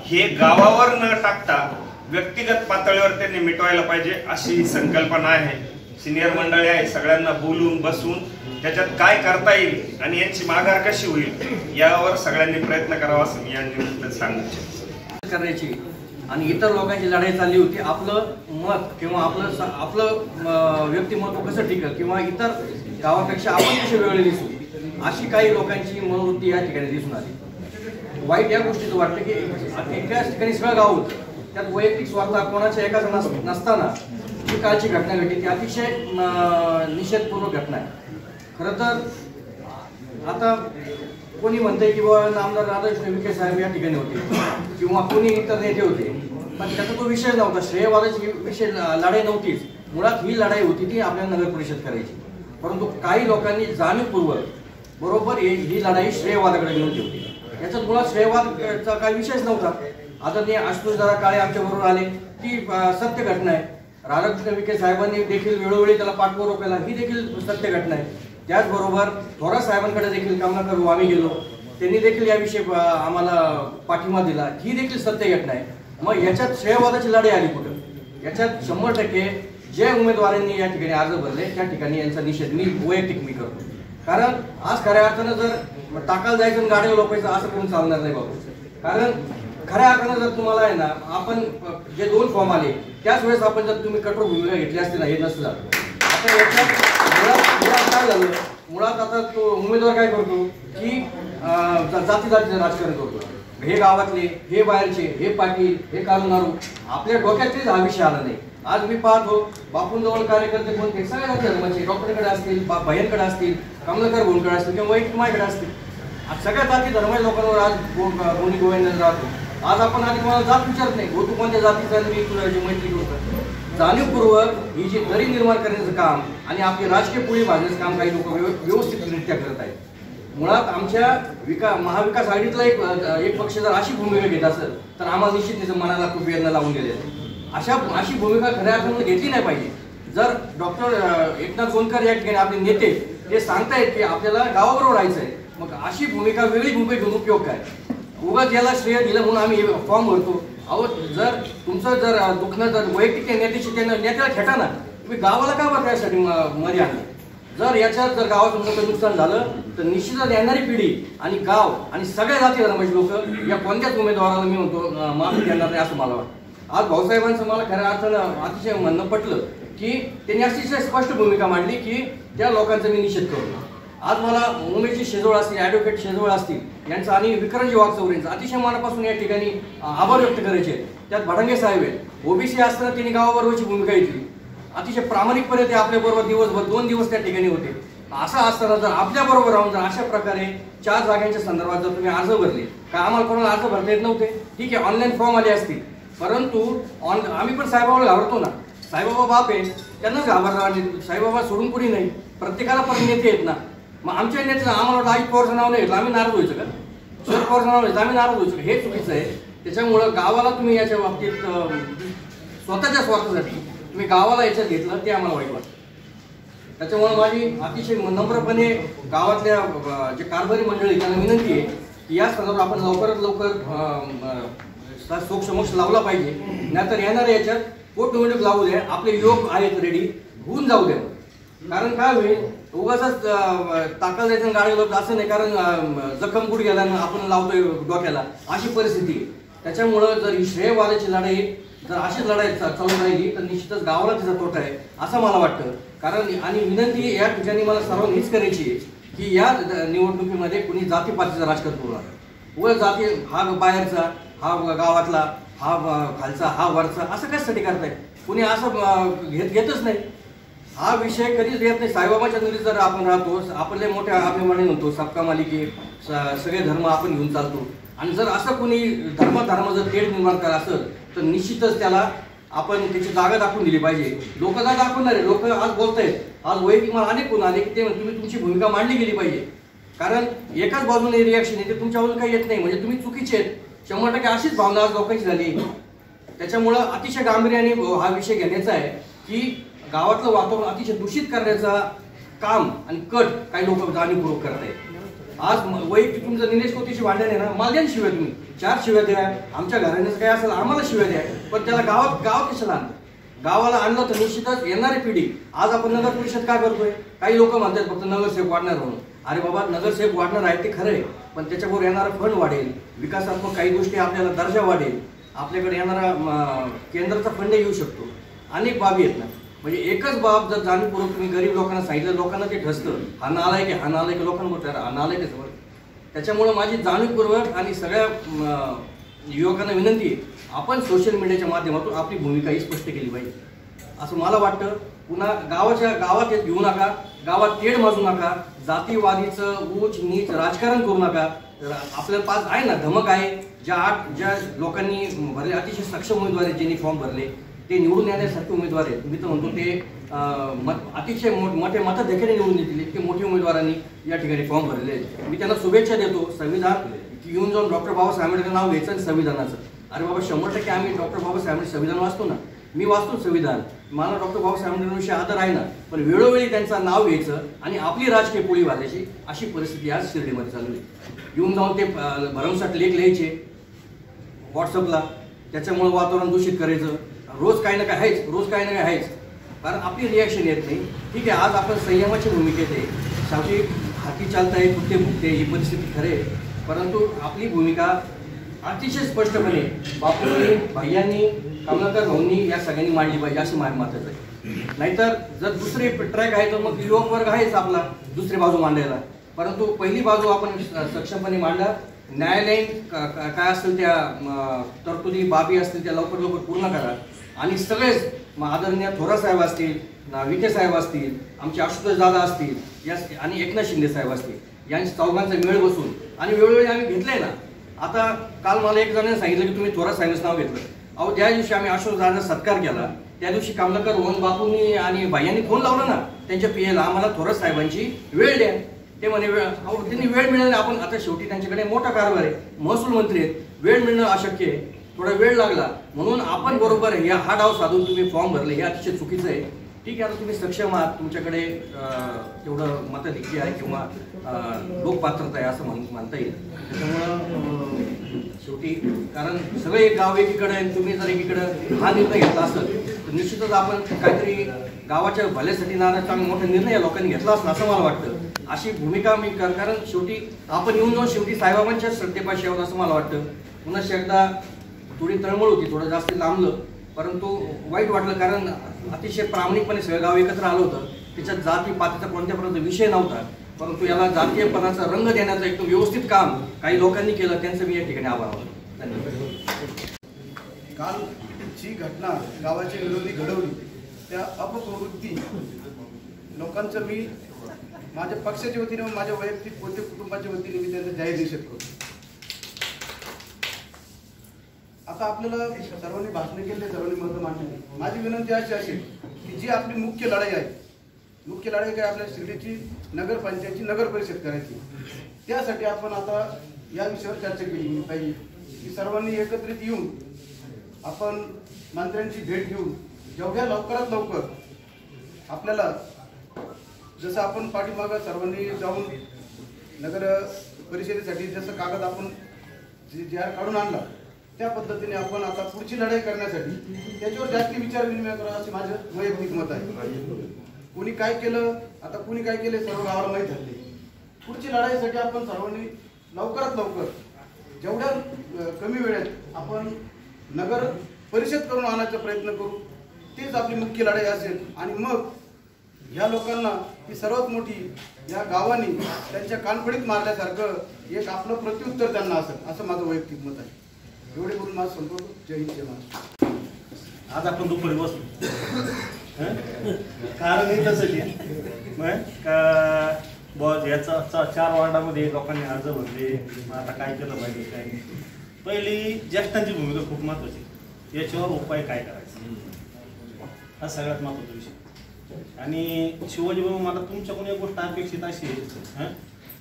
हे गावावर न टाकता व्यक्तिगत पातळीवर त्यांनी मिटवायला पाहिजे अशी ही संकल्पना आहे. सिनियर मंडळी आहे, सगळ्यांना बोलून बसून त्याच्यात काय करता येईल आणि यांची माघार कशी होईल यावर सगळ्यांनी प्रयत्न करावा असं मी या निमित्ताने सांगतो करण्याची. आणि इतर लोकांची लढाई चालली होती, आपलं मत किंवा आपलं व्यक्तिमत्व कसं टिकल किंवा इतर गावापेक्षा आपण कसे वेगळे दिसू, अशी काही लोकांची मनोवृत्ती या ठिकाणी दिसून आली. वाईट या गोष्टीचं वाटतं की एकाच ठिकाणी सगळं गाव होतं, त्यात वैयक्तिक स्वार्थ कोणाच्या एकाचा नसताना जी कालची घटना घडली ती अतिशय निषेधपूर्वक घटना आहे. खरं तर आता कोणी म्हणते की बाबा नामदार राधाकृष्ण विखे साहेब या ठिकाणी होते किंवा कोणी इतर नेते होते, पण त्याचा तो विषय नव्हता. श्रेयवादाची विषय लढाई नव्हतीच, मुळात ही लढाई होती ती आपल्या नगर परिषद करायची. परंतु काही लोकांनी जाणीवपूर्वक बरोबर ही लढाई श्रेयवादाकडे घेऊन ठेवली. याच्यात मुळात श्रेयवादाचा काही विषयच नव्हता. आदरणीय आशुतोष दादा काळे आमच्या बरोबर आले, ती सत्य घटना आहे. राधाकृष्ण विखे साहेबांनी देखील वेळोवेळी त्याला पाठपुरावा केला, ही देखील सत्य घटना आहे. त्याचबरोबर थोरात साहेबांकडे देखील कमलाकर भाऊ आम्ही गेलो, त्यांनी देखील याविषयी आम्हाला पाठिंबा दिला, ही देखील सत्य घटना आहे. मग याच्यात श्रेयवादाची लढाई आली कुठं? याच्यात 100% जे उमेदवारांनी या ठिकाणी अर्ज भरले त्या ठिकाणी यांचा निषेध मी वैयक्तिक करतो. कारण आज खऱ्या अर्थानं जर टाकायला जायचं आणि गाड्या लोकायचं असं करून चालणार नाही बाबू. कारण खऱ्या अर्थानं जर तुम्हाला आहे ना, आपण जे 2 फॉर्म आले त्याच वेळेस आपण जर तुम्ही कठोर भूमिका घेतली असते ना, हे नसतं झालं. आता याच्यात मुळात काय झालं, मुळात आता तो उमेदवार काय करतो की जातीचं राजकारण करतो. हे गावातले, हे बाहेरचे, हे पाटील, हे कालनारू, आपल्या डोक्यातच हा विषय आला नाही. आज मी पाहतो बापूंजवळ कार्यकर्ते कोणते सगळ्या धर्माचे, डॉक्टरकडे असतील, बहिणकडे असतील, कमलाकर भाऊंकडे असतील किंवा वैयक्तिक माझ्याकडे असतील, सगळ्या जाती धर्माच्या लोकांवर आज कोणी गोविंद राहतो. आज आपण आधी कोणाला जात विचारत नाही, तू कोणत्या जातीचा, मी तुझ्या मैत्री करतो. जाणीवपूर्वक ही जी दरी निर्माण करण्याचं काम आणि आपली राजकीय पोळी भाजण्याचं काम काही लोक व्यवस्थितरित्या करत आहेत. मुळात आमच्या महाविकास आघाडीतला एक पक्ष जर अशी भूमिका घेत असेल तर आम्हाला निश्चित त्याचं मनाला खूप वेदना लावून गेले. अशी भूमिका खऱ्या अर्थानं घेतली नाही पाहिजे. जर डॉक्टर एकनाथ गोंदकर या ठिकाणी आपले नेते ते सांगतायत की आपल्याला गावाबरोबर राहायचंय, मग अशी भूमिका, वेगळी भूमिका घेऊन उपयोग काय? उगाच याला श्रेय दिलं म्हणून आम्ही फॉर्म भरतो. अहो, जर तुमचं जर दुखणं जर वैयक्तिक नेत्याशी नेत्याला खेटा ना, तुम्ही गावाला का बरं त्यासाठी मध्ये आणलं? जर याच्यात जर गावाचं मोठं नुकसान झालं तर निश्चितच येणारी पिढी आणि गाव आणि सगळ्या जाती धर्माचे लोक या कोणत्याच उमेदवाराला मी म्हणतो माफी देणार नाही असं मला वाटतं. आज भाऊसाहेबांचं मला खऱ्या अर्थानं अतिशय म्हणणं पटलं की त्यांनी अतिशय स्पष्ट भूमिका मांडली की त्या लोकांचा मी निषेध करतो. आज मला मुंबईचे शेजवळ असतील, ॲडव्होकेट शेजवळ असतील यांचं आणि विक्रमजी वाघचौरेंचं अतिशय मनापासून या ठिकाणी आभार व्यक्त करायचे. त्यात भडंगे साहेब आहेत, ओबीसी असताना त्यांनी गावाबरोबरची भूमिका घेतली, अतिशय प्रामाणिकपणे ते आपल्याबरोबर दिवसभर 2 दिवस त्या ठिकाणी होते. असं असताना जर आपल्याबरोबर राहून जर अशा प्रकारे 4 जागांच्या संदर्भात जर तुम्ही अर्ज भरले, काय आम्हाला कोणाला अर्ज भरता येत नव्हते? ठीक आहे, ऑनलाईन फॉर्म आले असतील, परंतु आम्ही पण साईबाबाला घाबरतो ना. साईबाबा बाप आहे, त्यांनाच घाबरणार. साईबाबा सोडून कुणी नाही, प्रत्येकाला पण नेते आहेत ना. मग आमच्या नेत्याला आम्हाला वाटतं आई पवारचं नाव नाही घेतलं आम्ही नाराज व्हायचं का? शरद पवारचं नाव घेतलं आम्ही नाराज व्हायचं का? हे चुकीचं आहे. त्याच्यामुळं गावाला तुम्ही याच्या बाबतीत स्वतःच्या स्वार्थासाठी तुम्ही गावाला याच्यात घेतलं ते आम्हाला वाईट वाटतं. त्याच्यामुळे माझी अतिशय नम्रपणे गावातल्या जे कारभारी मंडळी त्यांना विनंती आहे की या संदर्भात आपण लवकरात लवकर समक्ष लावला पाहिजे. नाहीतर येणाऱ्या याच्यात पोटनिवडणूक लावू द्या, आपले युवक आहेत रेडी, होऊन जाऊ द्या. कारण काय होईल, उगाच ताकद द्यायचं गाडी लोक असं नाही, कारण जखम कुठे गेल्यानं आपण लावतोय डोक्याला, अशी परिस्थिती. त्याच्यामुळं जर ही श्रेयवादाची लढाई जर अशीच लढाई चालू राहिली तर निश्चितच गावाला त्याचा तोटा आहे असं मला वाटतं. कारण आणि विनंती या ठिकाणी मला सर्वांनी हीच करायची आहे की या निवडणुकीमध्ये कुणी जातीपातीचं राजकारण करू नका. व जाती हा बाहेरचा, हा गावातला, हा खालचा, हा वरचा, असं कशासाठी करताय? कुणी असं घेतच नाही. हा विषय कधीच येत नाही. साईबाबाच्या नदीत जर आपण राहतो, आपले मोठ्या आपण म्हणतो सबका मालिकी, सगळे धर्म आपण घेऊन चालतो. आणि जर असं कुणी धर्म जर तेढ निर्माण करा असेल तर निश्चितच त्याला आपण त्याची जागा दाखवून दिली पाहिजे. लोक काय दाखवणार आहे? लोक आज बोलतायत, आज वैयक्तिक मला अनेक कोण आले की ते तुम्ही तुमची भूमिका मांडली गेली पाहिजे. कारण एकाच बाजूने रिॲक्शन येते, तुमच्या बाजूने काही येत नाही, म्हणजे तुम्ही चुकीचे आहेत. 100% अशीच भावना आज लोकांची झाली. त्याच्यामुळं अतिशय गांभीर्याने हा विषय घेण्याचा आहे की गावातलं वातावरण अतिशय दूषित करण्याचा काम आणि कट काही लोक जाणीवपूर्वक करत आहेत. आज वैयक्तिक तुमचं निलेश कोतीशी भांडण आहे ना, मला द्या शिव्या, तुम्ही 4 शिव्या द्या, आमच्या घराण्याचं काय असेल आम्हाला शिव्या द्या, पण त्याला गाव कशाला आणलं? गावाला आणलं तर निश्चितच येणारी पिढी. आज आपण नगर परिषद काय करतोय? काही लोक म्हणतात फक्त नगरसेवक वाढणार म्हणून. अरे बाबा, नगरसेवक वाढणार आहे ते खरं आहे, पण त्याच्याबरोबर येणारा फंड वाढेल, विकासात्मक काही गोष्टी आपल्याला दर्जा वाढेल, आपल्याकडे येणारा केंद्राचा फंड येऊ शकतो, अनेक बाबी आहेत ना. म्हणजे एकच बाब जर जाणीवपूर्वक तुम्ही गरीब लोकांना सांगितलं, लोकांना ते ठसतं, हा नालायक आहे, हा नालायक, लोकांना बोलतात हा नालायक आहे समोर. त्याच्यामुळं माझी जाणीवपूर्वक आणि सगळ्या युवकांना विनंती आहे, आपण सोशल मीडियाच्या माध्यमातून आपली भूमिका ही स्पष्ट केली पाहिजे असं मला वाटतं. पुन्हा गावात घेऊ नका, गावात तेढ माजू नका, जातीवादीचं उच्च नीच राजकारण करू नका. आपल्याला पास आहे ना, धमक आहे. ज्या लोकांनी भरले, अतिशय सक्षम उमेदवार आहेत, ज्यांनी फॉर्म भरले, ते निवडून येण्यासारखे उमेदवार आहेत. मी तर म्हणतो ते अतिशय मोठे मतं देखील निवडून येतील इतके मोठे उमेदवारांनी या ठिकाणी फॉर्म भरले आहेत. मी त्यांना शुभेच्छा देतो. संविधान येऊन जाऊन डॉक्टर बाबासाहेब आंबेडकर नाव घ्यायचं आणि संविधानाचं, अरे बाबा 100% आम्ही डॉक्टर बाबासाहेब संविधान वाचतो ना, मी वाचतो संविधान, मला डॉक्टर बाबासाहेब आंबेडकरांविषयी आदर आहे ना, पण वेळोवेळी त्यांचं नाव घ्यायचं आणि आपली राजकीय पोळी वाजायची अशी परिस्थिती आज शिर्डीमध्ये चालू आहे. येऊन जाऊन ते भरमसाठ लेख लिहायचे व्हॉट्सअपला, त्याच्यामुळे वातावरण दूषित करायचं. रोज काही ना काय आहेच, रोज काही ना काय आहेच, कारण आपली रिॲक्शन येत नाही. ठीक आहे, आज आपण संयमाची भूमिकेत आहे, शेवटी हाती चालताय कुठे भुकते ही परिस्थिती खरे, परंतु आपली भूमिका अतिशय स्पष्टपणे बापूंनी, भैयांनी, कमलाकर भाऊंनी या सगळ्यांनी मांडली पाहिजे अशी माझं मत आहे. नाहीतर जर दुसरे ट्रॅक आहे तर मग युवक वर्ग आहेच आपला दुसरी बाजू मांडायला, परंतु पहिली बाजू आपण सक्षमपणे मांडा. न्यायालयीन काय असतील त्या तरतुदी बाबी असतील त्या लवकर लवकर पूर्ण करा आणि सगळेच आदरणीय थोरात साहेब असतील, विखे साहेब असतील, आमचे आशुतोष दादा असतील या आणि एकनाथ शिंदे साहेब असतील, यांनी चौघांचा मेळ बसून आणि वेळोवेळी आम्ही घेतलंय ना. आता काल मला एक जणांनी सांगितलं की तुम्ही थोरात साहेबांचं नाव घेतलं. अहो, ज्या दिवशी आम्ही आशुतोष दादाचा सत्कार केला त्या दिवशी कमलाकर वन बापूंनी आणि भाईयांनी फोन लावला ना त्यांच्या पीएला, आम्हाला थोरात साहेबांची वेळ द्या. ते म्हणे अहो त्यांनी वेळ मिळाली. आपण आता शेवटी त्यांच्याकडे मोठा कारभार आहे, महसूल मंत्री आहेत, वेळ मिळणं अशक्य आहे, थोडा वेळ लागला म्हणून आपण बरोबर हा डाव साधून तुम्ही फॉर्म भरले हे अतिशय चुकीचं आहे. ठीक आहे, आता तुम्ही सक्षम आहात, तुमच्याकडे तेवढं मताधिक्य आहे किंवा लोकपात्रता आहे असं म्हणता येईल. त्याच्यामुळं शेवटी कारण सगळे एक गाव एकीकडे आहे, तुम्ही जर एकीकडे हा निर्णय घेतला असेल तर निश्चितच आपण काहीतरी गावाच्या भल्यासाठी नाण्याचा मोठा निर्णय या लोकांनी घेतला असला असं मला वाटतं. अशी भूमिका मी कारण शेवटी आपण येऊन जाऊन शेवटी साईबाबांच्या श्रद्धेपाशी आहोत असं मला वाटतं. पुन्हा एकदा थोडी तळमळ होती, थोडं जास्त लांबलं, परंतु वाईट वाटलं कारण अतिशय प्रामाणिकपणे सगळं गाव एकत्र आलं होतं. त्याच्यात जाती पातीचा कोणत्यापर्यंत विषय नव्हता, परंतु याला जातीयपणाचा रंग देण्याचं एकदम व्यवस्थित काम काही लोकांनी केलं, त्यांचं मी या ठिकाणी आभार मानतो. धन्यवाद. काल जी घटना गावाच्या विरोधी घडवली त्या अपप्रवृत्ती लोकांचं मी माझ्या पक्षाच्या वतीने व माझ्या वैयक्तिक कोणत्या कुटुंबाच्या वतीने मी त्यांचा जाहीर निषेध करतो. आता आपल्याला सर्वांनी भाषण केले, सर्वांनी मतं मांडली. माझी विनंती अशी असेल की जी आपली मुख्य लढाई आहे, मुख्य लढाई काय आपल्या शिर्डीची नगरपंचायतची नगर परिषद करायची, त्यासाठी आपण आता या विषयावर चर्चा केली पाहिजे की सर्वांनी एकत्रित येऊन आपण मंत्र्यांची भेट घेऊन जेवढ्या लवकरात लवकर आपल्याला जसं आपण पाठीमागं सर्वांनी जाऊन नगर परिषदेसाठी जसं कागद आपण जे काढून आणला त्या पद्धतीने आपण आता पुढची लढाई करण्यासाठी त्याच्यावर जास्ती विचार विनिमय करा असे माझं वैयक्तिक मत आहे. कुणी काय केलं, आता कुणी काय केलं सर्व गावाला माहीत झाले. पुढची लढाईसाठी आपण सर्वांनी लवकरात लवकर जेवढ्या कमी वेळेत आपण नगर परिषद करून आणायचा प्रयत्न करू. तीच आपली मुख्य लढाई असेल आणि मग ह्या लोकांना ही सर्वात मोठी या गावांनी त्यांच्या कानफडीत मारल्यासारखं एक आपलं प्रत्युत्तर त्यांना असेल असं माझं वैयक्तिक मत आहे. एवढे बोलून माझं संपवतो. जय हिंद, जय महाराष्ट्र. आज आपण दुपारी बसलो कारण हे तसं का बॉस याचा 4 वार्डामध्ये लोकांनी अर्ज भरले. आता काय केलं पाहिजे काय नाही. पहिली ज्येष्ठांची भूमिका खूप महत्वाची, याच्यावर उपाय काय करायचा हा सगळ्यात महत्वाचा विषय. आणि शिवाजी बाबू मला तुमच्याकडून एक गोष्ट अपेक्षित अशी आहे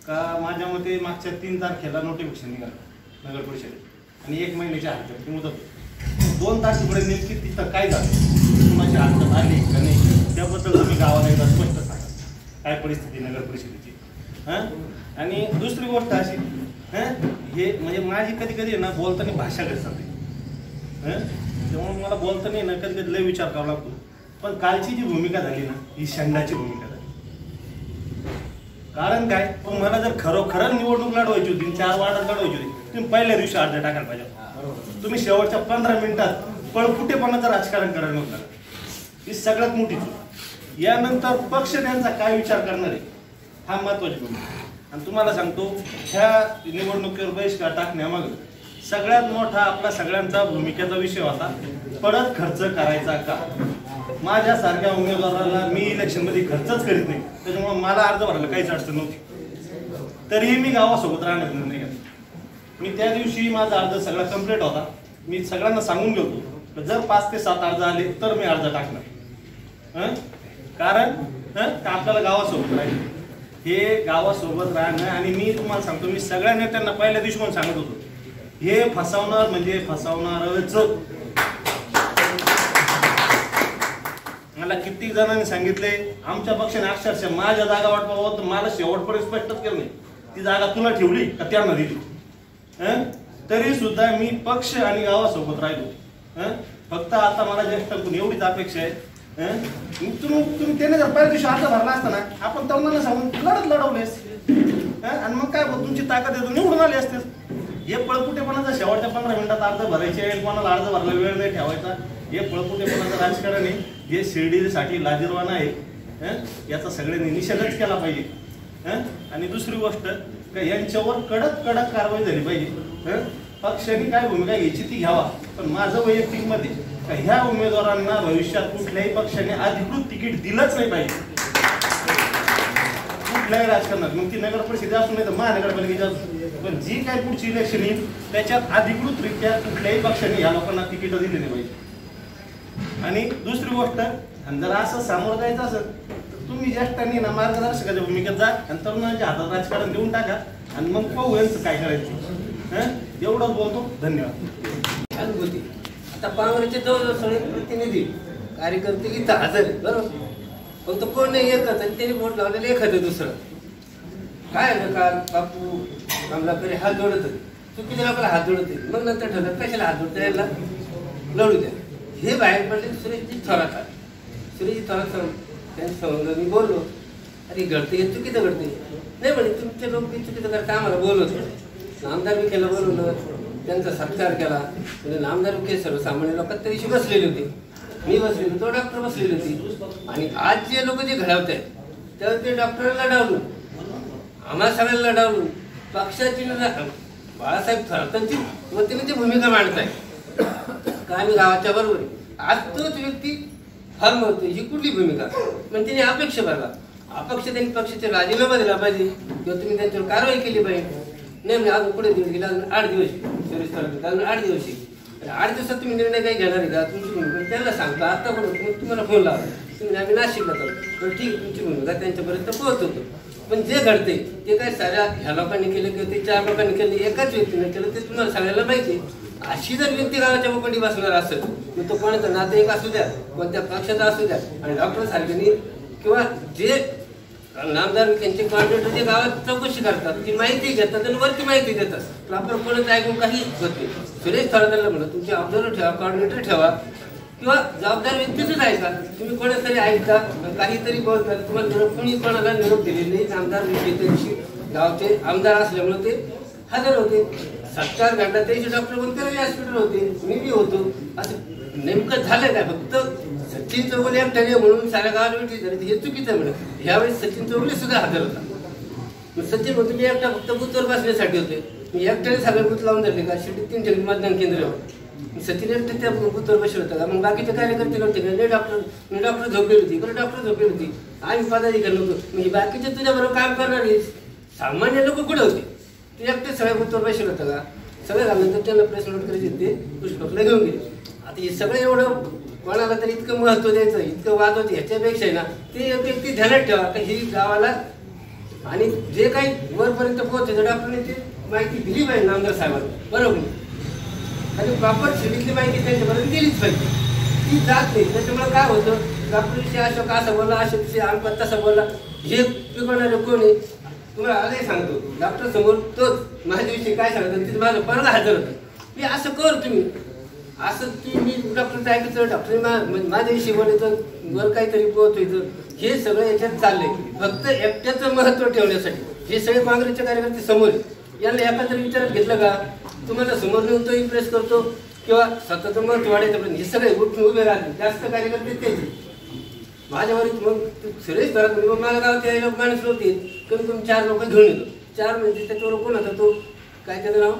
का माझ्या मते मागच्या 3 तारखेला नोटिफिकेशन निघालं नगर परिषदेत आणि 1 महिन्याच्या हरकत मुदत 2 तारखेपर्यंत नेमकी तिथं काय झालं, कुणाची हरकत आली का नाही त्याबद्दल तुम्ही गावाला एकदा स्पष्ट सांगा काय परिस्थिती नगर परिषदेची. आणि दुसरी गोष्ट अशी हे म्हणजे माझी कधी कधी ना बोलताना भाषा घसरते, त्यामुळे मला बोलताना ना कधी कधी लय विचार करावा लागतो. पण कालची जी भूमिका झाली ना ही षंडाची भूमिका झाली. कारण काय, तुम्हाला जर खरोखर निवडणूक लढवायची होती 4 वार्डात लढवायची होती तुम्ही पहिल्या दिवशी अर्ज टाकायला पाहिजे. तुम्ही शेवटच्या 15 मिनिटात पळकुटेपणाचं राजकारण करायला नव्हतं. ही सगळ्यात मोठी चूक. यानंतर पक्ष त्यांचा काय विचार करणार आहे हा महत्वाची भूमिका. आणि तुम्हाला सांगतो ह्या निवडणुकीवर बहिष्कार टाकण्यामागे सगळ्यात मोठा आपला सगळ्यांचा भूमिकेचा विषय होता परत खर्च करायचा का. माझ्यासारख्या उमेदवाराला मी इलेक्शनमध्ये खर्चच करीत नाही, त्याच्यामुळे मला अर्ज भरायला काहीच अडचण नव्हती. तरीही मी गावासोबत राहण्याचा निर्णय घेतला. मी त्या दिवशी माझा अर्ज सगळा कंप्लीट होता. मी सगळ्यांना सांगून गेलो जर 5 ते 7 अर्ज आले तर मी अर्ज टाकणार. कारण आपल्याला गावासोबत राहील हे गावासोबत राहणं. आणि मी तुम्हाला सांगतो मी सगळ्या नेत्यांना पहिल्या दिवशी पण सांगत होतो हे फसवणार म्हणजे फसवणारच. मला कित्येक जणांनी सांगितले आमच्या पक्षाने अक्षरशः माझ्या जागा वाटपावं तर मला शेवटपर्यंत स्पष्टच केलं नाही. ती जागा तुला ठेवली का त्यांना दिली. तरी सुद्धा मी पक्ष आणि गावासोबत राहिलो. फक्त आता मला ज्येष्ठांकडून एवढीच अपेक्षा आहे, तुम्ही त्याने जर पहिल्या दिवशी अर्ज भरला असता ना, आपण तरुणांना सांगून लढवलेस आणि मग काय तुमची ताकद येतो निवडून आले असते. हे पळपुटेपणाचा शेवटच्या 15 मिनिटात अर्ज भरायचे, कोणाला अर्ज भरला वेळ नाही ठेवायचा, हे पळपुटेपणाचं राजकारण आहे. हे शिर्डीसाठी लाजिरवाणं आहे. याचा सगळ्यांनी निषेधच केला पाहिजे. आणि दुसरी गोष्ट का यांच्यावर कडक कारवाई झाली पाहिजे. पक्षाने काय भूमिका घ्यायची ती घ्यावा, पण माझं वैयक्तिक मत आहे का ह्या उमेदवारांना भविष्यात कुठल्याही पक्षाने अधिकृत तिकीट दिलंच नाही पाहिजे. कुठल्याही राजकारणात, मग ती नगर परिषद असू नाही तर महानगरपालिकेची असू, पण जी काय पुढची इलेक्शन येईल त्याच्यात अधिकृतरित्या कुठल्याही पक्षाने ह्या लोकांना तिकीट दिली नाही पाहिजे. आणि दुसरी गोष्ट, जर असं सामोरं जायचं असेल तर तुम्ही ज्येष्ठांनी ना मार्गदर्शकाच्या भूमिकेत जा आणि तरुणांच्या हातात राजकारण देऊन टाका आणि मग पाहू यांचं काय करायचं. एवढंच बोलतो. धन्यवाद. अनुभूती आता काँग्रेसचे जवळजवळ सगळे प्रतिनिधी कार्यकर्ते इथं हजर आहेत बरोबर, फक्त कोण नाही एकच आणि त्यांनी वोट लावलेलं एखादं दुसरं. काय झालं काल बापू कमलाकडे हात जोडत होते, चुकीच्या लोकांना हात जोडत होते, मग नंतर ठरलं कशाला हात जोडता यायला लढू द्या. हे बाहेर पडले सुरेशजी थोरात आले. सुरेशजी थोरात त्यांनी समजलं, मी बोललो अरे घडते हे चुकीचं घडते नाही म्हणे, तुमचे लोक ते चुकीचं करता आम्हाला बोलवत. नामदार विखेला बोलवलं, त्यांचा सत्कार केला. म्हणजे नामदार विखे सर्वसामान्य लोकात त्या दिवशी बसलेली होती, मी बसलेली होतो, डॉक्टर बसलेली होती. आणि आज जे लोक जे घडवत आहेत त्यावर ते डॉक्टरला लढवलं, आम्हाला सगळ्यांना लढवलं. पक्षाची बाळासाहेब थोरातांची वतीने ती भूमिका मांडताय का आम्ही गावाच्या बरोबर आहे. आज तोच व्यक्ती फार म्हणतो ही कुठली भूमिका, पण तिने अपेक्षा भरला. अपक्ष त्यांनी पक्षाचे राजीनामा दिला पाहिजे किंवा तुम्ही त्यांच्यावर कारवाई केली पाहिजे. नाही म्हणजे अजून पुढे दिवस गेला, अजून 8 दिवस सुरेश थोरात अजून 8 दिवस. 8 दिवसात तुम्ही निर्णय काही घेणार आहे का तुमची भूमिका त्यांना सांगता. आता पण तुम्हाला फोन लावा, तुम्ही आम्ही नाशिकला तर ठीक आहे तुमची भूमिका त्यांच्यापर्यंत पोहोचवतो. पण जे घडते ते काय साऱ्या ह्या लोकांनी केलं किंवा ते 4 लोकांनी केलं, एकाच व्यक्तीने केलं, ते तुम्हाला सगळ्याला माहिती. अशी जर व्यक्ती गावाच्या मुकोटी बसणार असेल मग तो कोणाचा नातेवाईक असू द्या, कोणत्या पक्षाचा असू द्या, आणि डॉक्टर सारख्यांनी किंवा जे नामदार त्यांचे कॉर्डिनेटर जे गावात चौकशी करतात ती माहिती घेतात आणि वरती माहिती देतात. प्रॉपर कोणाचं ऐकून काही होत नाही. सुरेश थोरातांना म्हणलं तुमचे ऑब्झर्वर ठेवा, कॉर्डिनेटर ठेवा किंवा जबाबदार व्यक्तीच ऐका. तुम्ही कोणातरी ऐकता काहीतरी बोलतात, तुम्हाला कोणी कोणाला निरोप दिलेले नाही. नामदार दिवशी गावचे आमदार असल्यामुळे ते हजर होते. सत्कार घडला त्याची डॉक्टर कोणत्याही हॉस्पिटल होते, मी बी होतो. असं नेमकं झालं काय, फक्त सचिन चौगुले एकट्याने म्हणून साऱ्या गावाला भेटली झाली हे चुकीचं आहे म्हणून. ह्यावेळेस सचिन चौगुले सुद्धा हजर होता. सचिन म्हणतो मी एकटा फक्त बूथवर बसण्यासाठी होते, मी एकट्याने सगळे बूथ लावून धरले का शेवटी 3 ठिकाणी मतदान केंद्र होतं. सचिन एकटे त्या बूथवर बसले होतं का, मग बाकीचे कार्यकर्ते नव्हते का, नाही डॉक्टर झोपेल होती, बरं डॉक्टर झोपेल होती, आम्ही पदाधिकारी नव्हतो. म्हणजे बाकीचे तुझ्याबरोबर काम करणारे सामान्य लोक कुठे होते, ते एकटे सगळ्या बूथवर बसले होतं का. सगळं झाल्यानंतर त्यांना प्रेस नोट करायचे ते पुष्पकला घेऊन गेले. आता हे सगळं एवढं कोणाला तरी इतकं महत्व द्यायचं, इतकं वाद होतं ह्याच्यापेक्षा आहे ना ते एक व्यक्ती ध्यानात ठेवा का ही गावाला आणि जे काही वरपर्यंत पोहोचायचं डॉक्टरने ते माहिती दिली पाहिजे नामदार साहेबांना बरोबर. आणि प्रॉपर शिडीतली माहिती त्यांच्यापर्यंत दिलीच पाहिजे, ती जात नाही. त्याच्यामुळे काय होतं डॉक्टरविषयी अशोक असं बोलला, अशोकविषयी आमपत तसं बोलला, हे पिकवणारे कोण आहे तुम्हाला आजही सांगतो. डॉक्टर समोर तोच माझ्याविषयी काय सांगतो तिथे माझं परला हजर होतं. मी असं कर तुम्ही असं मी डॉक्टरचं ऐकायचं, डॉक्टर माझ्याविषयी बोलायचं, वर काहीतरी पोहोचायचं, हे सगळं याच्यात चाललंय फक्त एकट्याचं महत्व ठेवण्यासाठी. हे सगळे काँग्रेसचे कार्यकर्ते समोर यांना एका तरी विचारात घेतलं का तुम्हाला समोर नेऊन तो इम्प्रेस करतो किंवा स्वतःचं महत्व वाढायचं. हे सगळे उठून उभे राहते जास्त कार्यकर्ते तेच. माझ्यावर मग सुरेश थोरात मग माझ्या गावात लोक माणूस होते कमी कमी 4 लोक घेऊन येतो. 4 म्हणजे त्याच्यावर कोण होता तो काय त्याचं नाव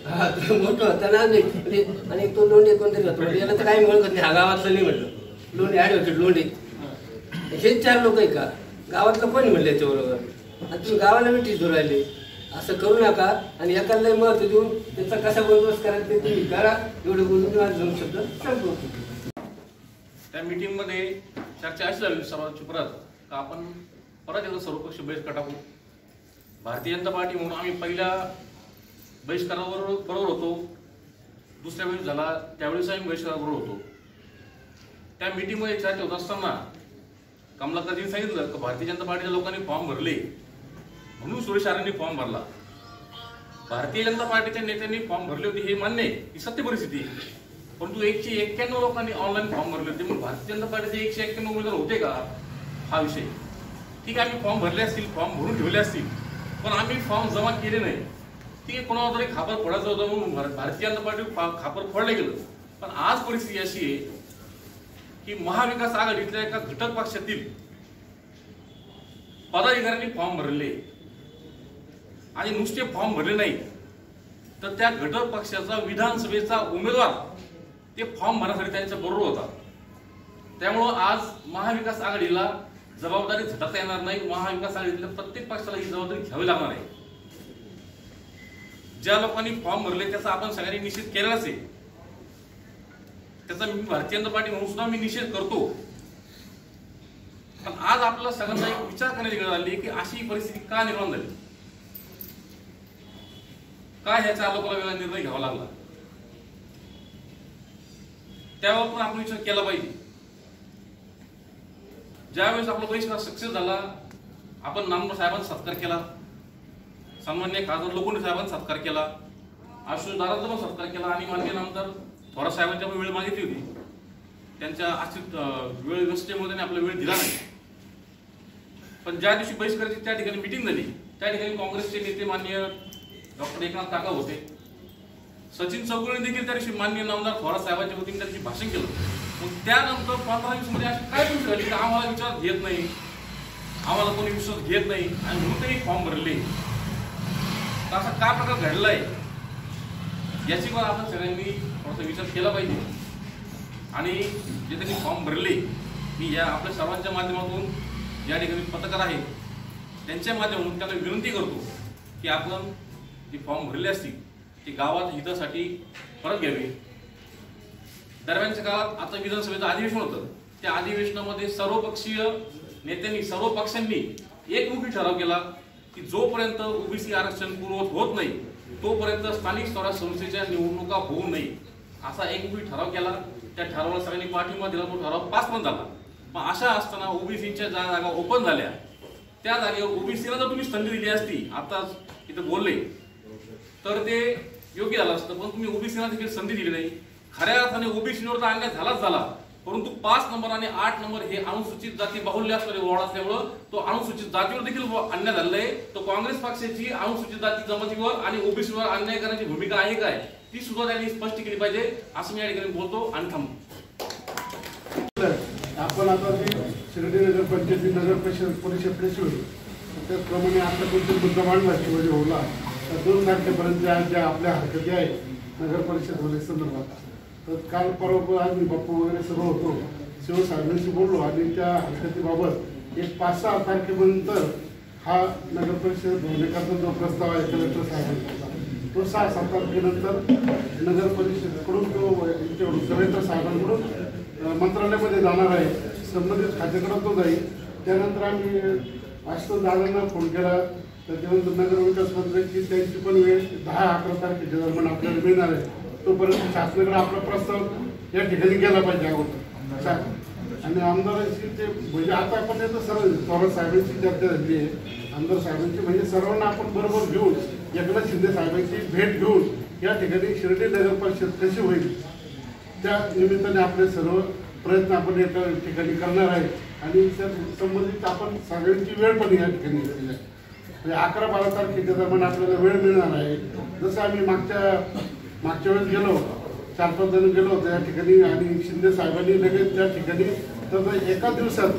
हा मोठं होता ना आणि तो लोंढे कोणतरी होतो, याला तर काही ओळखत नाही, हा गावातलं नाही म्हटलं. लोंढे आडे होते लोंढे, हेच 4 लोक आहे का गावातलं कोणी म्हटलं याच्याबरोबर. आणि तुम्ही गावाला मिठी धरू राहिले, असं करू नका. आणि एकाला महत्व देऊन त्याचा कसा बंदोबस्त करायचा ते तुम्ही करा. एवढं बोलून माझं 2 शब्द संपवतो. त्या मीटिंगमध्ये चर्चा अशी झाली सर्वात चुपरात का आपण परत एकदा सर्वपक्ष बहिष्कार टाकू. भारतीय जनता पार्टी म्हणून आम्ही पहिल्या बहिष्काराबरोबर होतो, दुसऱ्या वेळेस झाला त्यावेळेस आम्ही बहिष्काराबरोबर होतो. त्या मीटिंगमध्ये चर्चा होत असताना कमलाकरजींनी सांगितलं की भारतीय जनता पार्टीच्या लोकांनी फॉर्म भरले म्हणून सुरेश आरेंनी फॉर्म भरला. भारतीय जनता पार्टीच्या नेत्यांनी फॉर्म भरले होते हे मान्य आहे, ही सत्य परिस्थिती आहे. परंतु 191 लोकांनी ऑनलाईन फॉर्म भरले होते, मग भारतीय जनता पार्टीचे 191 उमेदवार होते का हा विषय. ठीक आहे, आम्ही फॉर्म भरले असतील, फॉर्म भरून ठेवले असतील, पण आम्ही फॉर्म जमा केले नाही. ठीक आहे, कोणाला तरी खापर फोडायचं होतं म्हणून भारतीय जनता पार्टी खापर फोडलं गेलं. पण आज परिस्थिती अशी आहे की महाविकास आघाडीतल्या एका घटक पक्षातील पदाधिकाऱ्यांनी फॉर्म भरले आणि नुसते फॉर्म भरले नाही तर त्या घटक पक्षाचा विधानसभेचा उमेदवार ते फॉर्म भरण्यासाठी त्यांच्या बरोबर होता. त्यामुळं आज महाविकास आघाडीला जबाबदारी झटकता येणार नाही. महाविकास आघाडीतल्या प्रत्येक पक्षाला ही जबाबदारी घ्यावी लागणार आहे. ज्या लोकांनी फॉर्म भरले त्याचा आपण सगळ्यांनी निषेध केलेलाच आहे. त्याचा मी भारतीय जनता पार्टी म्हणून सुद्धा मी निषेध करतो. पण आज आपल्याला सगळ्यांना एक विचार करण्याची गरज आली की अशी परिस्थिती का निर्माण झाली, का ह्याच्या लोकांना वेगळा निर्णय घ्यावा लागला, त्यावर पण आपण विचार केला पाहिजे. ज्यावेळेस आपला बहिष्कार सक्सेस झाला, आपण नामदार साहेबांचा सत्कार केला, सन्माननीय खासदार लोखंडे साहेबांचा सत्कार केला, आशुतोष दादांचा पण सत्कार केला आणि माननीय नामदार थोरात साहेबांची आपण वेळ मागितली होती. त्यांच्या आश्रित वेळ व्यवस्थेमुळे त्यांनी आपला वेळ दिला नाही. पण ज्या दिवशी बहिष्काराची त्या ठिकाणी मिटिंग झाली त्या ठिकाणी काँग्रेसचे नेते माननीय डॉक्टर एकनाथ काका होते, सचिन चौगुले देखील त्या दिवशी माननीय नामदार थोरात साहेबांच्या वतीने त्या दिवशी भाषण केलं. मग त्यानंतर 15 दिवसामध्ये अशी काय गोष्ट झाली की आम्हाला विश्वास घेत नाही, आम्हाला कोणी विश्वास घेत नाही आणि म्हणून त्यांनी फॉर्म भरले. असा का प्रकार घडलाय याची वर आपण सगळ्यांनी थोडासा विचार केला पाहिजे. आणि जे त्यांनी फॉर्म भरले मी या आपल्या सर्वांच्या माध्यमातून या ठिकाणी पत्रकार आहेत त्यांच्या माध्यमातून त्यांना विनंती करतो की आपण जे फॉर्म भरले असतील ते गावात हितासाठी परत घ्यावे. दरम्यानच्या काळात आता विधानसभेचं अधिवेशन होतं, त्या अधिवेशनामध्ये सर्वपक्षीय नेत्यांनी सर्व पक्षांनी एकमुखी ठराव केला की जोपर्यंत ओबीसी आरक्षण पूर्ववत होत नाही तोपर्यंत स्थानिक स्वराज्य संस्थेच्या निवडणुका होऊ नये असा एकमुखी ठराव केला. त्या ठरावाला सगळ्यांनी पाठिंबा दिला, तो ठराव पास पण झाला. मग अशा असताना ओबीसीच्या ज्या जागा ओपन झाल्या त्या जागेवर ओबीसीला जर तुम्ही संधी दिली असती, आता इथं बोलले तर ते योग्य झालं असतं. पण तुम्ही ओबीसीला देखील संधी दिली नाही. खऱ्या अर्थाने ओबीसीवर तर अन्याय झालाच झाला, परंतु 5 नंबर आणि 8 नंबर हे अनुसूचित जाती बाहुल्य असलेले वॉर्ड असल्यामुळं तो अनुसूचित जातीवर देखील अन्याय झालेला आहे. तो काँग्रेस पक्षाची अनुसूचित जाती जमातीवर आणि ओबीसीवर अन्याय करण्याची भूमिका आहे काय ती सुद्धा त्यांनी स्पष्ट केली पाहिजे असं मी या ठिकाणी बोलतो आणि थांबतो. आपण आता जी शिर्डी नगर पंचायती नगर परिषद कशी होईल त्याचप्रमाणे आता कोणते मुद्दा मांडला शिवाजी होला तर 2 तारखेपर्यंत ज्या आपल्या हरकती आहेत नगर परिषद होण्या संदर्भात. तर काल परवा आज मी बाप्पू वगैरे सर्व होतो, शिवसाहेबांशी बोललो आणि त्या हरकतीबाबत एक 5-6 तारखेनंतर हा नगर परिषद होण्याकरता जो प्रस्ताव आहे कलेक्टर साहेबांचा तो 6-7 तारखेनंतर नगर परिषदेकडून तो कलेक्टर साहेबांकडून मंत्रालयामध्ये जाणार आहे, संबंधित खात्याकडे तो जाईल. त्यानंतर आम्ही आशुतोष दादांना फोन केला तर त्यानंतर नगर विकास मंत्र्यांची त्यांची पण वेळ 10-11 तारखेच्या दरम्यान आपल्याला मिळणार आहे. तोपर्यंत शासनाकडे आपला प्रस्ताव या ठिकाणी गेला पाहिजे अगोदर. आणि आमदारांची ते म्हणजे आता आपण येतो सर्व थोरात साहेबांची चर्चा झाली आहे, आमदार साहेबांची म्हणजे सर्वांना आपण बरोबर घेऊन एकनाथ शिंदे साहेबांची भेट घेऊन या ठिकाणी शिर्डी नगर परिषद कशी होईल त्या निमित्ताने आपले सर्व प्रयत्न आपण एका ठिकाणी करणार आहे. आणि संबंधित आपण सगळ्यांची वेळ पण या ठिकाणी घेतलेली आहे. म्हणजे 11-12 तारखेच्या दरम्यान आपल्याला वेळ मिळणार आहे. जसं आम्ही मागच्या वेळेस गेलो 4-5 जण गेलो होतो या ठिकाणी आणि शिंदे साहेबांनी लगेच त्या ठिकाणी तर एका दिवसात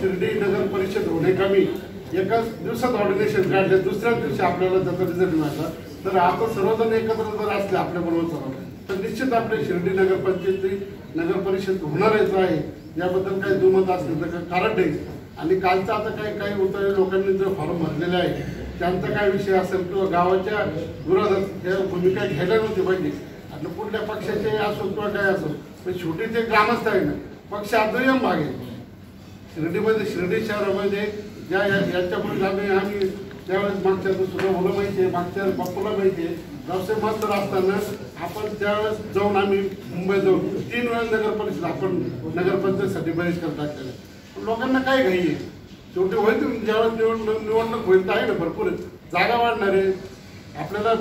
शिर्डी नगर परिषद होण्याकामी एकाच दिवसात ऑर्डिनेशन काढले, दुसऱ्याच दिवशी आपल्याला त्याचा रिझल्ट मिळाला. तर आता सर्वजण एकत्र जर असले आपल्याबरोबर सर्व तर निश्चित आपले शिर्डी नगर पंचायती नगर परिषद होणारच आहे. याबद्दल काही दुमत असतील तर कारण नाही. आणि कालचा आता काही उतरलेल्या लोकांनी जो फॉर्म भरलेला आहे त्यांचा काय विषय असेल किंवा गावाच्या विरोधात भूमिका घ्यायला नव्हती पाहिजे. आता कुठल्या पक्षाचे असो किंवा काय असो पण शेवटी ते ग्रामस्थ आहे ना, पक्ष अद्वयम भाग आहे. शिर्डी शहरामध्ये ज्या याच्यामुळे आम्ही त्यावेळेस मागच्या सुद्धा मुलं माहिती आहे, मागच्या बाप्पूला माहिती आहे, रावसाहेब मास्तर असताना आपण त्यावेळेस जाऊन आम्ही मुंबईत जाऊन 3 वेळा नगर परिषद आपण नगरपंचायतीसाठी बहिष्कार टाकलेला आहे. लोकांना काय घाई आहे, शेवटी होईल ज्यावेळेस निवडणूक होईल तर आहे ना, भरपूर जागा वाढणार आहे, आपल्याला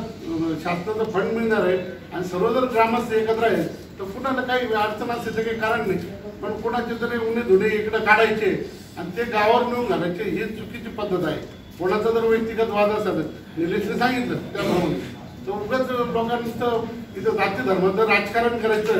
शासनाचं फंड मिळणार आहे आणि सर्व जर ग्रामस्थ एकत्र आहेत तर कुणाला काही अडचण असेल तर काही कारण नाही. पण कुणाचे तरी उन्हे धुणे इकडे काढायचे आणि ते गावावर नेऊन घालायचे ही चुकीची पद्धत आहे. कोणाचा जर व्यक्तिगत वाद असेल, निलेशने सांगितलं त्याप्रमाणे, तर उगाच लोकांचं इथं जाती धर्माचं राजकारण करायचं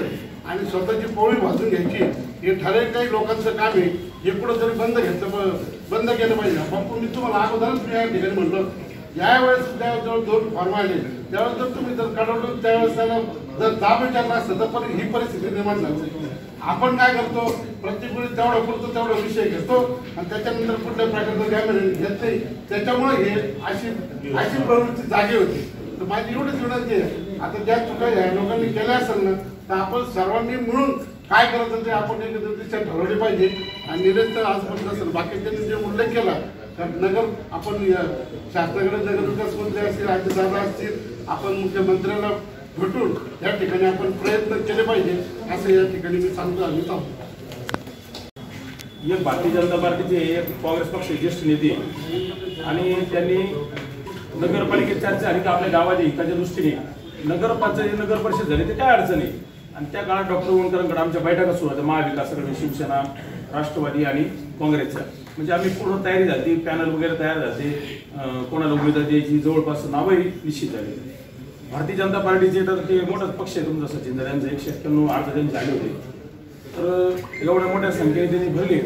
आणि स्वतःची पोळी भाजून घ्यायची हे ठराविक काही लोकांचं काम आहे. हे कुठं तरी बंद केलं पाहिजे. बापू मी तुम्हाला अगोदरच मी या ठिकाणी म्हणलं, यावेळेस त्यावेळेस 2 फॉर्म आले, त्यावेळेस जर तुम्ही जर काढवलं त्यावेळेस त्याला जर दाब विचारला असतं तर पण ही परिस्थिती निर्माण झाली. आपण काय करतो, प्रत्येक वेळी तेवढा पुरतो तेवढा विषय घेतो आणि त्याच्यानंतर कुठल्या प्रकारचं गॅमेरिंग घेत नाही. त्याच्यामुळे हे अशी प्रवृत्ती जागी होती. तर माझी एवढीच विनंती आहे, आता ज्या चुका ह्या लोकांनी केल्या असेल ना तर आपण सर्वांनी मिळून काय करायचं ते आपण एकत्र दिशा ठरवली पाहिजे. आणि निलेश तर आजपर्यंत असेल, बाकी त्यांनी जे उल्लेख केला तर नगर आपण शासनाकडे नगरविकास मंत्री असतील, राज्यसभा असतील, आपण मुख्यमंत्र्यांना भेटून या ठिकाणी आपण प्रयत्न केले पाहिजे असं या ठिकाणी मी सांगतो. आम्ही सांगतो एक भारतीय जनता पार्टीचे एक काँग्रेस पक्षाचे ज्येष्ठ नेते आणि त्यांनी नगरपालिकेत चर्चा झाली तर आपल्या गावाच्या हिताच्या दृष्टीने नगरपंचायत नगर परिषद झाली ते काय अडचण आहे. आणि त्या काळात डॉक्टर ओणकरांकडे आमच्या बैठका सुरू होत्या, महाविकास आघाडी, शिवसेना, राष्ट्रवादी आणि काँग्रेसच्या. म्हणजे आम्ही पूर्ण तयारी झाली, पॅनल वगैरे तयार झाले, कोणाला उमेदवार द्यायची, जवळपास नावही निश्चित झाली. भारतीय जनता पार्टीचे तर ते मोठाच पक्ष आहे तुमचा सचिन दादा यांचे 191 अर्ज त्यांचे आले होते. तर एवढ्या मोठ्या संख्येने त्यांनी भरले.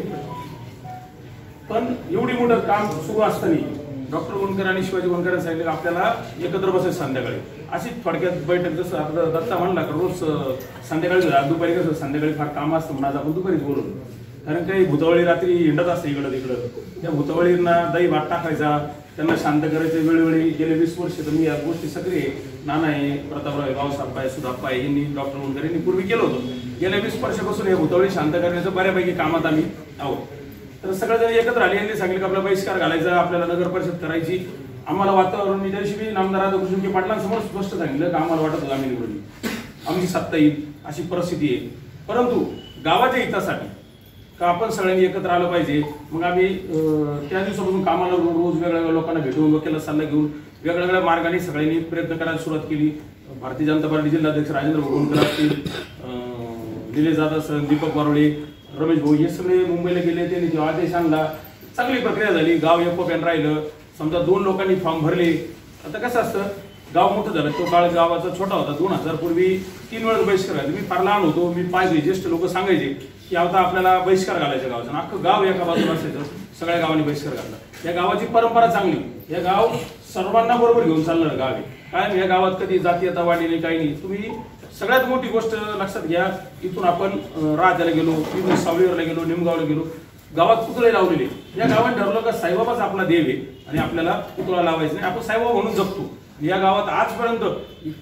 पण एवढी मोठं काम सुरू असताना डॉक्टर ओणकर आणि शिवाजी ओणकर सांगितलं आपल्याला एकत्र बसायचं संध्याकाळी. अशी थोडक्यात बैठक, जसं आता दत्ता म्हणला का रोज संध्याकाळी दुपारी कसं संध्याकाळी फार काम असतं म्हणून आज आपण दुपारीच बोलू. कारण काही भुतावळी रात्री हिंडत असते इकडं तिकडं, त्या भुतावळींना दही भात टाकायचा, त्यांना शांत करायचे वेळोवेळी. गेले 20 वर्ष तर मी या गोष्टी सक्रिय नाना आहे, प्रतापराव आहे, भाऊसाहेब आहे, सुधाप्पा आहे, यांनी डॉक्टर ओणकर यांनी पूर्वी केलं होतं. गेल्या 20 वर्षापासून हे भुतावळी शांत करण्याचं बऱ्यापैकी कामात आम्ही आहोत. तर सगळेजण एकत्र आले, यांनी सांगितलं की आपला बहिष्कार घालायचा, आपल्याला नगर परिषद करायची. आम्हाला वातावरण मी त्या दिवशी नामदार राधाकृष्ण पाटलांसमोर स्पष्ट सांगितलं की आम्हाला वाटत होतं आम्ही निवडली, आमची सत्ता येईल अशी परिस्थिती आहे. परंतु गावाच्या हितासाठी का आपण सगळ्यांनी एकत्र आलं पाहिजे. मग आम्ही त्या दिवसापासून कामाला रोज वेगवेगळ्या लोकांना भेटून वकिला सल्ला घेऊन वेगवेगळ्या मार्गाने सगळ्यांनी प्रयत्न करायला सुरुवात केली. भारतीय जनता पार्टी जिल्हाध्यक्ष राजेंद्र भगवंकर असतील, निलेश दादा सर, दीपक बारोळे, रमेश भाऊ हे सगळे मुंबईला गेले, त्यांनी जो आदेश आणला, चांगली प्रक्रिया झाली. गाव एकोप्यान राहिलं. समजा 2 लोकांनी फॉर्म भरले. आता कसं असतं, गाव मोठं झालं, तो काळ गावाचा छोटा होता. 2000 पूर्वी 3 वेळा बहिष्कार घालायचा. मी फार लहान होतो, मी पाहिजे ज्येष्ठ लोक सांगायचे की आता आपल्याला बहिष्कार घालायचा गावाचा. अख्खं गाव एका बाजूला असायचं, सगळ्या गावांनी बहिष्कार घातला. या गावाची परंपरा चांगली, या गाव सर्वांना बरोबर घेऊन चालणार गाव आहे. काय या गावात कधी जातीयता वाढलेली काही नाही. तुम्ही सगळ्यात मोठी गोष्ट लक्षात घ्या, इथून आपण राजाला गेलो, इथून सावळीवरला गेलो, निमगावला गेलो, गावात पुतळे लावलेले. या गावात ठरवलं का साईबाबाच आपला देव आहे आणि आपल्याला पुतळा लावायचा नाही, आपण साईबाबा म्हणून जगतो. या गावात आजपर्यंत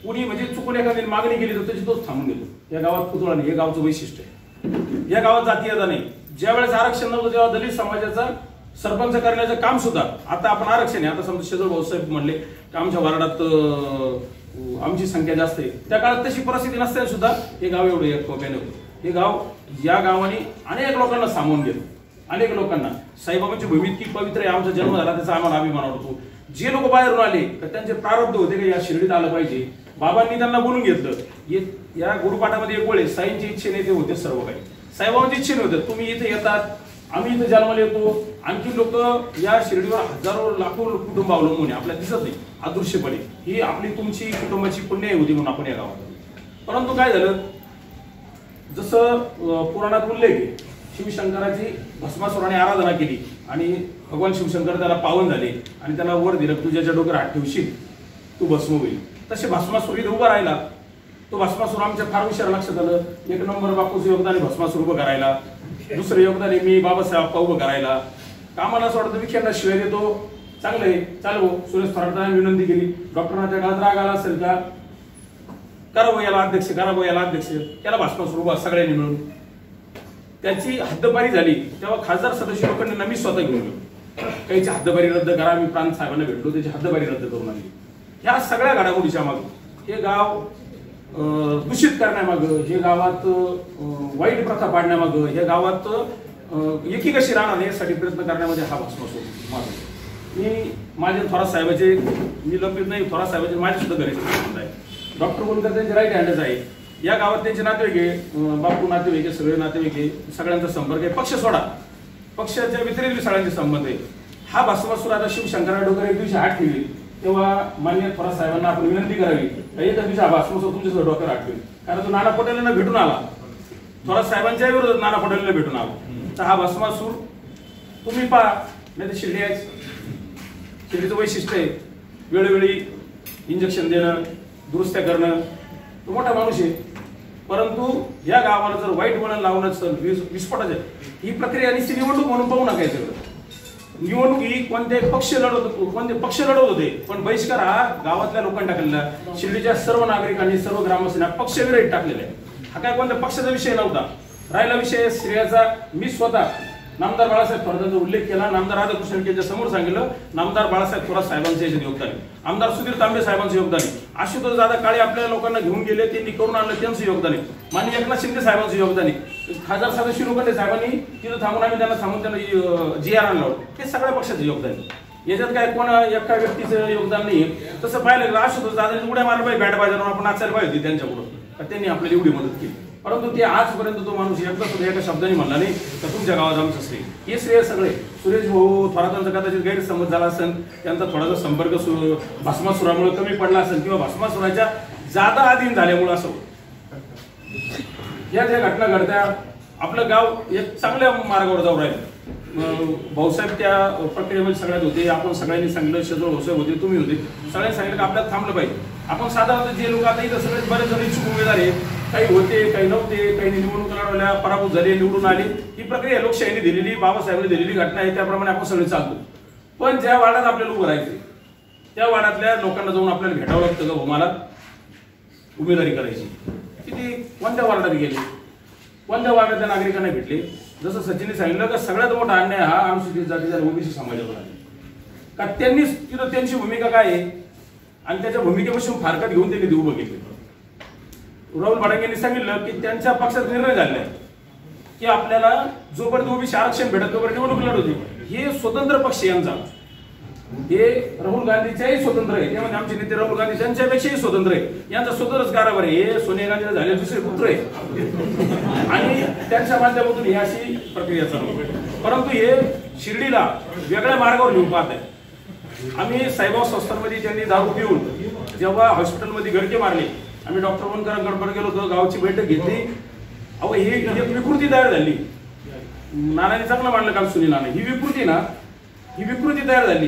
कुणी म्हणजे चुकून एखादी मागणी केली तर त्याची तोच थांबून घेतो. या गावात पुतळा नाही, हे गावचं वैशिष्ट्य आहे. या गावात जातीयता नाही. ज्या वेळेस आरक्षण नव्हतं तेव्हा दलित समाजाचा सरपंच करण्याचं काम सुद्धा आता आपण आरक्षण आहे. आता समजा शेजूर भाऊसाहेब म्हणले की आमच्या वार्डात आमची संख्या जास्त आहे, त्या काळात तशी परिस्थिती नसताना सुद्धा हे गाव एवढं एक कोप्याने होतं. हे गाव, या गावाने अनेक लोकांना सामावून घेतलं. अनेक लोकांना साईबाबांची भूमी इतकी पवित्र आहे, आमचा जन्म झाला त्याचा आम्हाला अभिमान वाटतो. जे लोक बाहेरून आले तर त्यांचे प्रारब्ध होते की या शिर्डीत आलं पाहिजे. बाबांनी त्यांना बोलून घेतलं. या गुरुपाठामध्ये एक वेळ साईंची इच्छेने ते होते सर्व काही. साईबाबांची इच्छेने होते. तुम्ही इथे येतात, आम्ही इथे जन्माला येतो. आणखी लोक या शिर्डीवर हजारो लाखो कुटुंब अवलंबून आहे, आपल्याला दिसत नाही अदृश्यपणे. ही आपली तुमची कुटुंबाची पुण्य होती म्हणून आपण या गावात. परंतु काय झालं, जसं पुराणात उल्लेख आहे, शिवशंकराची भस्मासुराने आराधना केली आणि भगवान शिवशंकर त्याला पावन झाले आणि त्याला वर दिलं, तू ज्याच्या डोक्यावर हात ठेवशील तू भस्म होईल. तसे भस्मासूर इथे उभा राहिला. तो भस्मासूर आमच्या फार हुशार लक्षात आलं. 1 नंबर बापूचं योगदान आहे भस्मासूर उभं करायला. दुसरं योगदान आहे मी बाबासाहेब अप्पा उभं करायला. कामाला असं वाटतं विखेंना शिवाय देतो, चांगलं आहे, चालू. सुरेश फराटाने विनंती केली, डॉक्टरांना त्या काळात राग आला असेल का, करा भाऊ याला अध्यक्ष, करा भाऊ याला अध्यक्ष, त्याला भस्मासूर उभा सगळ्यांनी मिळून. त्याची हद्दपारी झाली तेव्हा खासदार सदस्य लोकांनी मी स्वतः घेऊन गेलो. काहीची हद्दपारी रद्द करा. मी प्रांत साहेबांना भेटलो, त्याची हद्दपारी रद्द करून आणली. ह्या सगळ्या घडामोडीच्या मागून हे गाव दूषित करण्यामागं, हे गावात वाईट प्रथा पाडण्यामागं, हे गावात एकी कशी राहणार यासाठी प्रयत्न करण्यामध्ये हा भस्मासूर माझा. मी माझे थोरात साहेबाचे, मी लंपित नाही, थोरात साहेबाचे माझे सुद्धा घरी संबंध आहे. डॉक्टर बोलकर त्यांचे राईट हँडच आहे. या गावात त्यांचे नातेवाईक आहे, बापू नातेवाईक आहे, सगळे नातेवाईक आहे, सगळ्यांचा संपर्क आहे. पक्ष सोडा, पक्षाच्या व्यतिरिक्त सगळ्यांचे संबंध आहे. हा भस्मासूर आता शिवशंकरराव डोकर एक दिवशी हात ठेवली तेव्हा मान्य थोरात साहेबांना आपण विनंती करावी, एका दिवशी हा भस्मासूर तुमच्या डोक्यावर हात ठेवली. कारण तो नाना पटेलांना भेटून आला, थोरात साहेबांच्या विरोधात नाना पटेलांना भेटून आला. तर हा भस्मासूर तुम्ही पहा, नाही तर शिर्डी आहे. शिर्डीचं वैशिष्ट्य आहे वेळोवेळी इंजेक्शन देणं, दुरुस्त्या करणं. तो मोठा माणूस आहे, परंतु या गावाला जर वाईट वळण लावणं विस्फोटाचं ही प्रक्रिया निश्चित निवडणूक म्हणून पाहू नका. याच्याकडे निवडणूक ही कोणते पक्ष लढवत होते, पण बहिष्कार हा गावातल्या लोकांनी टाकलेला, शिर्डीच्या सर्व नागरिकांनी, सर्व ग्रामस्थांनी पक्षविरहित टाकलेला आहे. हा काय कोणत्या पक्षाचा विषय नव्हता. राहिला विषय स्त्रियाचा, मी स्वतः नामदार बाळासाहेब थोरातांचा उल्लेख केला, नामदार राधाकृष्ण यांच्या समोर सांगितलं, नामदार बाळासाहेब थोरात साहेबांचे याच्यात योगदान आहे, आमदार सुधीर तांबे साहेबांचं योगदान आहे, आशुतोष दादा काळे आपल्या लोकांना घेऊन गेले, त्यांनी करून आणलं त्यांचं योगदान आहे, माननीय एकनाथ शिंदे साहेबांचं योगदान आहे, खासदार सदाशिव लोखंडे साहेबांनी तिथं थांबून आम्ही त्यांना GR आणलं, हे सगळ्या पक्षाचं योगदान आहे. याच्यात काय कोणा एका व्यक्तीचं योगदान नाही. तसं पाहिलं आशुतोष दादांनी उड्या मारल्या पाहिजे बॅट बाजारून, आपण नाचायला पाहिजे होती त्यांच्याकडून, त्यांनी आपल्याला एवढी मदत केली. परंतु ते आजपर्यंत तो माणूस एकदा सुद्धा एका शब्दाने म्हणला नाही तर तुमच्या गावात आमचं श्रेय. हे श्रेय सगळे सुरेश भाऊ थोरातांचा कदाचित गैरसमज झाला असेल, त्यांचा थोडासा संपर्क भस्मासुरामुळे कमी पडला असेल किंवा भस्मासुराच्या जादा अधीन झाल्यामुळे असं. या ज्या घटना घडत्या, आपलं गाव एक चांगल्या मार्गावर जाऊ राहिलं. भाऊसाहेब त्या प्रक्रियेमध्ये सगळ्यात होते, आपण सगळ्यांनी सांगितलं, शेजवळ भाऊसाहेब होते, तुम्ही होते, सगळ्यांनी सांगितलं की आपल्याला थांबलं पाहिजे. आपण साधारणतः जे लोक आता इथं सगळे बरेच जण इच्छुक उमेदवार आहेत, काही होते काही नव्हते, काही निवडणूक लढवल्या, पराभूत झाले, निवडून आले, ही प्रक्रिया लोकशाहीने दिलेली, बाबासाहेबांनी दिलेली घटना आहे, त्याप्रमाणे आपण सगळे चालतो. पण ज्या वाड्यात आपल्याला उभं राहायचं त्या वाड्यातल्या लोकांना जाऊन आपल्याला भेटावं लागतं का मला उमेदवारी करायची. किती कोणत्या वार्डात गेले, कोणत्या वार्डातल्या नागरिकांना भेटले. जसं सचिनने सांगितलं का सगळ्यात मोठा अन्याय हा अनुसूचित जातीच्या ओबीसी समाजावर आहे. का त्यांनी तिथं त्यांची भूमिका काय आहे आणि त्याच्या भूमिकेपासून फारकत घेऊन त्यांनी ते उभं केलं. राहुल भडांगे यांनी सांगितलं की त्यांच्या पक्षात निर्णय झालेला आहे की आपल्याला जोपर्यंत ओबीसी आरक्षण भेटत तोपर्यंत निवडणूक लढवते. हे स्वतंत्र पक्ष यांचा, हे राहुल गांधीच्याही स्वतंत्र आहे, त्यामध्ये आमचे नेते राहुल गांधी त्यांच्यापेक्षाही स्वतंत्र आहे, यांचा स्वतंत्रच कारभार आहे. हे सोनिया गांधीला झाले दुसरे पुत्र आहे आणि त्यांच्या माध्यमातून ही अशी प्रक्रिया चालू आहे. परंतु हे शिर्डीला वेगळ्या मार्गावर घेऊन पाहत आहे. आम्ही साईबाबा संस्थांमध्ये त्यांनी दारू पिऊन जेव्हा हॉस्पिटलमध्ये गडके मारले, आम्ही डॉक्टर वनकरांकडे गेलो होतो, गावची बैठक घेतली. अहो ही एक विकृती तयार झाली. नानाने चांगलं मांडलं काम सुनील नाना, ही विकृती ना, ही विकृती तयार झाली.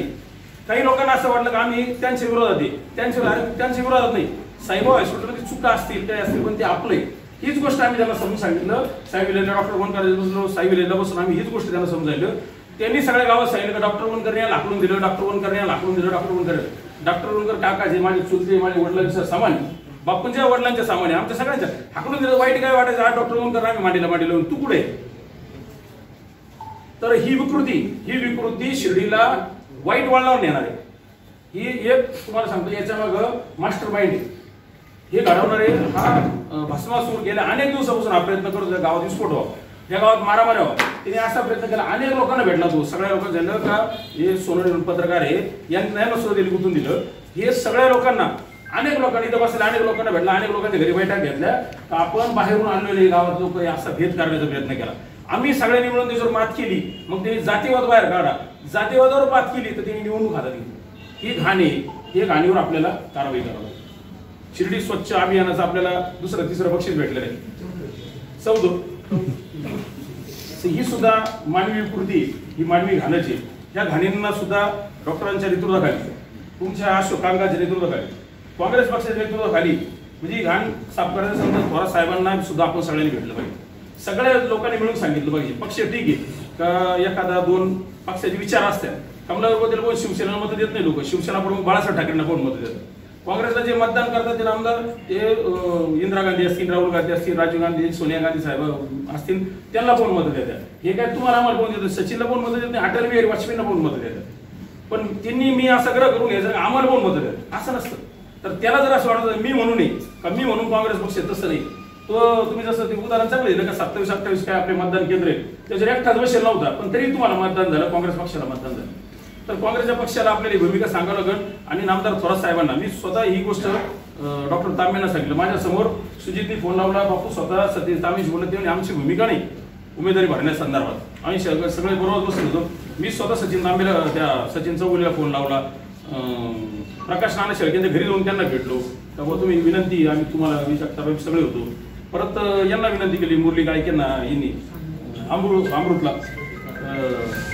काही लोकांना असं वाटलं की आम्ही त्यांच्या विरोधात आहे, त्यांच्या विरोधात नाही. साईबाबा हॉस्पिटलमध्ये चुका असतील काय असतील पण ते आपलं आहे, हीच गोष्ट आम्ही त्यांना समजून सांगितलं. साहेबीला डॉक्टर वनकर बसलो, साहेबीला बसून आम्ही हीच गोष्ट त्यांना समजायलं. त्यांनी सगळ्या गावात सांगितलं डॉक्टर वनकर याला हाकलून दिलं, डॉक्टर वनकर याला हाकलून दिलं, डॉक्टर वनकर काकाचे, माझे चुलते, माझ्या वडिलांच्या सामान, बापूंच्या वडिलांच्या सामान आहे, आमच्या सगळ्यांच्या हाकलून दिलं. वाईट काय वाटायचं, हा डॉक्टर वनकर आम्ही मांडीला तू कुठे. तर ही विकृती शिर्डीला वाईट वळणावर नेणार आहे. ही एक तुम्हाला सांगतो याच्या मागं मास्टर माइंड आहे. हे घडवणारे हा भस्मासूर गेल्या अनेक दिवसापासून हा प्रयत्न करतो गावात विस्फोट व्हावा, या गावात मारामारी व्हावा. तिने असा प्रयत्न केला, अनेक लोकांना भेटला तो, सगळ्या लोकांना झालं का हे सोनवणे पत्रकार आहे यांना सुद्धा दिली गुंतून दिलं. हे सगळ्या लोकांना, अनेक लोकांनी इथं बसल्या, अनेक लोकांना भेटला, अनेक लोकांच्या घरी बैठक घेतल्या. आपण बाहेरून आणलेले गावात लोक असा भेद करण्याचा प्रयत्न केला. आम्ही सगळ्यांनी मिळून त्याच्यावर मात केली. मग त्यांनी जातीवाद बाहेर काढा, जातीवादावर मात केली तर त्यांनी निवडणूक हातात घेतली. ही घाणी, हे घाणीवर आपल्याला कारवाई करावी. शिर्डी स्वच्छ अभियानाचं आपल्याला दुसरं तिसरं बक्षीस भेटलेलं आहे. 14 ही सुद्धा मानवी विकृती, ही मानवी घाणाची. या घाणींना सुद्धा डॉक्टरांच्या नेतृत्वाखाली, तुमच्या अशोकांगाच्या नेतृत्वाखाली, काँग्रेस पक्षाच्या नेतृत्वाखाली म्हणजे ही घाण साफ करायचं समजा थोरात साहेबांना सुद्धा आपण सगळ्यांनी भेटलं पाहिजे. सगळ्या लोकांनी मिळून सांगितलं पाहिजे. पक्ष ठीक आहे का एखादा दोन पक्षाचे विचार असतात, कमलावर कोण शिवसेनेला मत देत नाही लोक, शिवसेना प्रमुख बाळासाहेब ठाकरेंना कोण मत देतात. काँग्रेसला जे मतदान करतात ते आमदार ते इंदिरा गांधी असतील, राहुल गांधी असतील, राजीव गांधी, सोनिया गांधी साहेब असतील, त्यांना कोण मत देतात. हे काय तुम्हाला आम्हाला कोण देतात, सचिनला कोण मत देत नाही, अटल बिहारी वाजपेयींना कोण मत देतात. पण त्यांनी मी असा ग्रह करून घ्यायचा आम्हाला कोण मत देतात असं नसतं. तर त्याला जर असं वाटत मी म्हणू नये का मी म्हणून काँग्रेस पक्ष तसं नाही. तो तुम्ही जसं ते उदाहरण चांगलं दिलं का 27-28 काय आपले मतदान केंद्र आहे त्याच्यावर एकटाच बसेल नव्हता, पण तरी तुम्हाला मतदान झालं, काँग्रेस पक्षाला मतदान झालं. तर काँग्रेसच्या पक्षाला आपल्याला भूमिका सांगावं लागेल. आणि नामदार थोरात साहेबांना मी स्वतः ही गोष्ट डॉक्टर तांबेंना सांगितलं. माझ्यासमोर सुजितनी फोन लावला, बापू स्वतः सतीश तांबेशी बोलत ते आमची भूमिका नाही उमेदवारी भरण्यासंदर्भात. आम्ही सगळे बरोबर बसलो होतो. मी स्वतः सचिन तांबेला त्या सचिन चौगुलेला फोन लावला, प्रकाश नाना शेळकेंच्या घरी जाऊन त्यांना भेटलो. त्यामुळे तुम्ही विनंती आम्ही तुम्हाला विचारता सगळे होतो. परत यांना विनंती केली मुरली गायकेंना यांनी अमृतला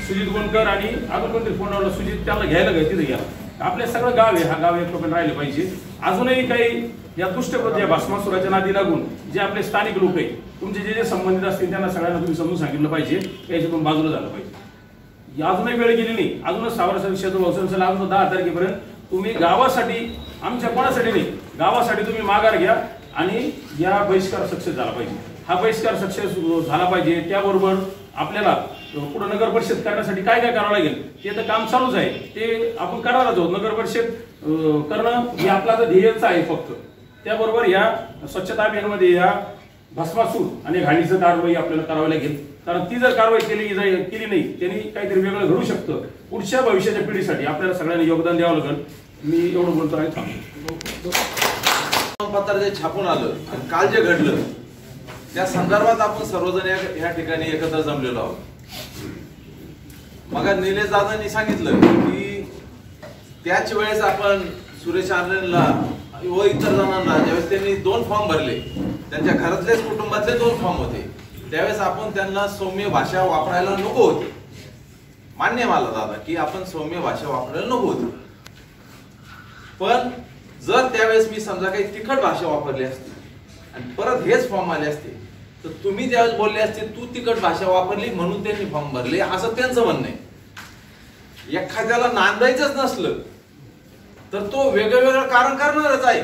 सुजित गोंडकर आणि अजून कोणतरी फोन लावला सुजित त्यांना घ्यायला तिथे घ्या. आपल्या सगळं गाव आहे, हा गाव एक पण राहिलं पाहिजे. अजूनही काही या दुष्टप्रती भस्मासुराच्या नादी लागून जे आपले स्थानिक लोक आहेत तुमचे जे संबंधित असतील त्यांना सगळ्यांना तुम्ही समजून सांगितलं पाहिजे, याच्यातून बाजूला झालं पाहिजे. अजूनही वेळ गेली नाही. अजूनच सावरकर क्षेत्र अजून 10 तारखेपर्यंत तुम्ही गावासाठी आमच्या कोणासाठी नाही गावासाठी तुम्ही माघार घ्या आणि या बहिष्कार सक्सेस झाला पाहिजे. हा बहिष्कार सक्सेस झाला पाहिजे. त्याबरोबर आपल्याला पुढे नगर परिषद करण्यासाठी काय काय करावं लागेल ते तर काम चालूच आहे, ते आपण करणारच आहोत. नगर परिषद करणं हे आपला तर ध्येयच आहे फक्त. त्याबरोबर या स्वच्छता अभियानामध्ये या भस्मासूर आणि घाणीचं कारवाई आपल्याला करावी लागेल. कारण ती जर कारवाई केली नाही त्यांनी काहीतरी वेगळं घडू शकतं. पुढच्या भविष्याच्या पिढीसाठी आपल्याला सगळ्यांनी योगदान द्यावं लागेल. मी एवढं बोलतो आहे. पत्र जे छापून आलं आणि काल जे घडलं त्या संदर्भात आपण सर्वजण या ठिकाणी एकत्र जमलेलो आहोत. मग निलेश दादांनी सांगितलं की त्याच वेळेस आपण सुरेश आर्यनला व इतर जणांना ज्यावेळेस त्यांनी 2 फॉर्म भरले, त्यांच्या घरातलेच कुटुंबातले 2 फॉर्म होते, त्यावेळेस आपण त्यांना सौम्य भाषा वापरायला नको होती. मान्य मला दादा की आपण सौम्य भाषा वापरायला नको होती, पण जर त्यावेळेस मी समजा काही तिखट भाषा वापरली असती आणि परत हेच फॉर्म आले असते तर तुम्ही त्यावेळेस बोलले असते तू तिखट भाषा वापरली म्हणून त्यांनी फॉर्म भरले, असं त्यांचं म्हणणं आहे. एखाद्याला नांदायचंच नसलं तर तो वेगवेगळं कारण करणारच आहे.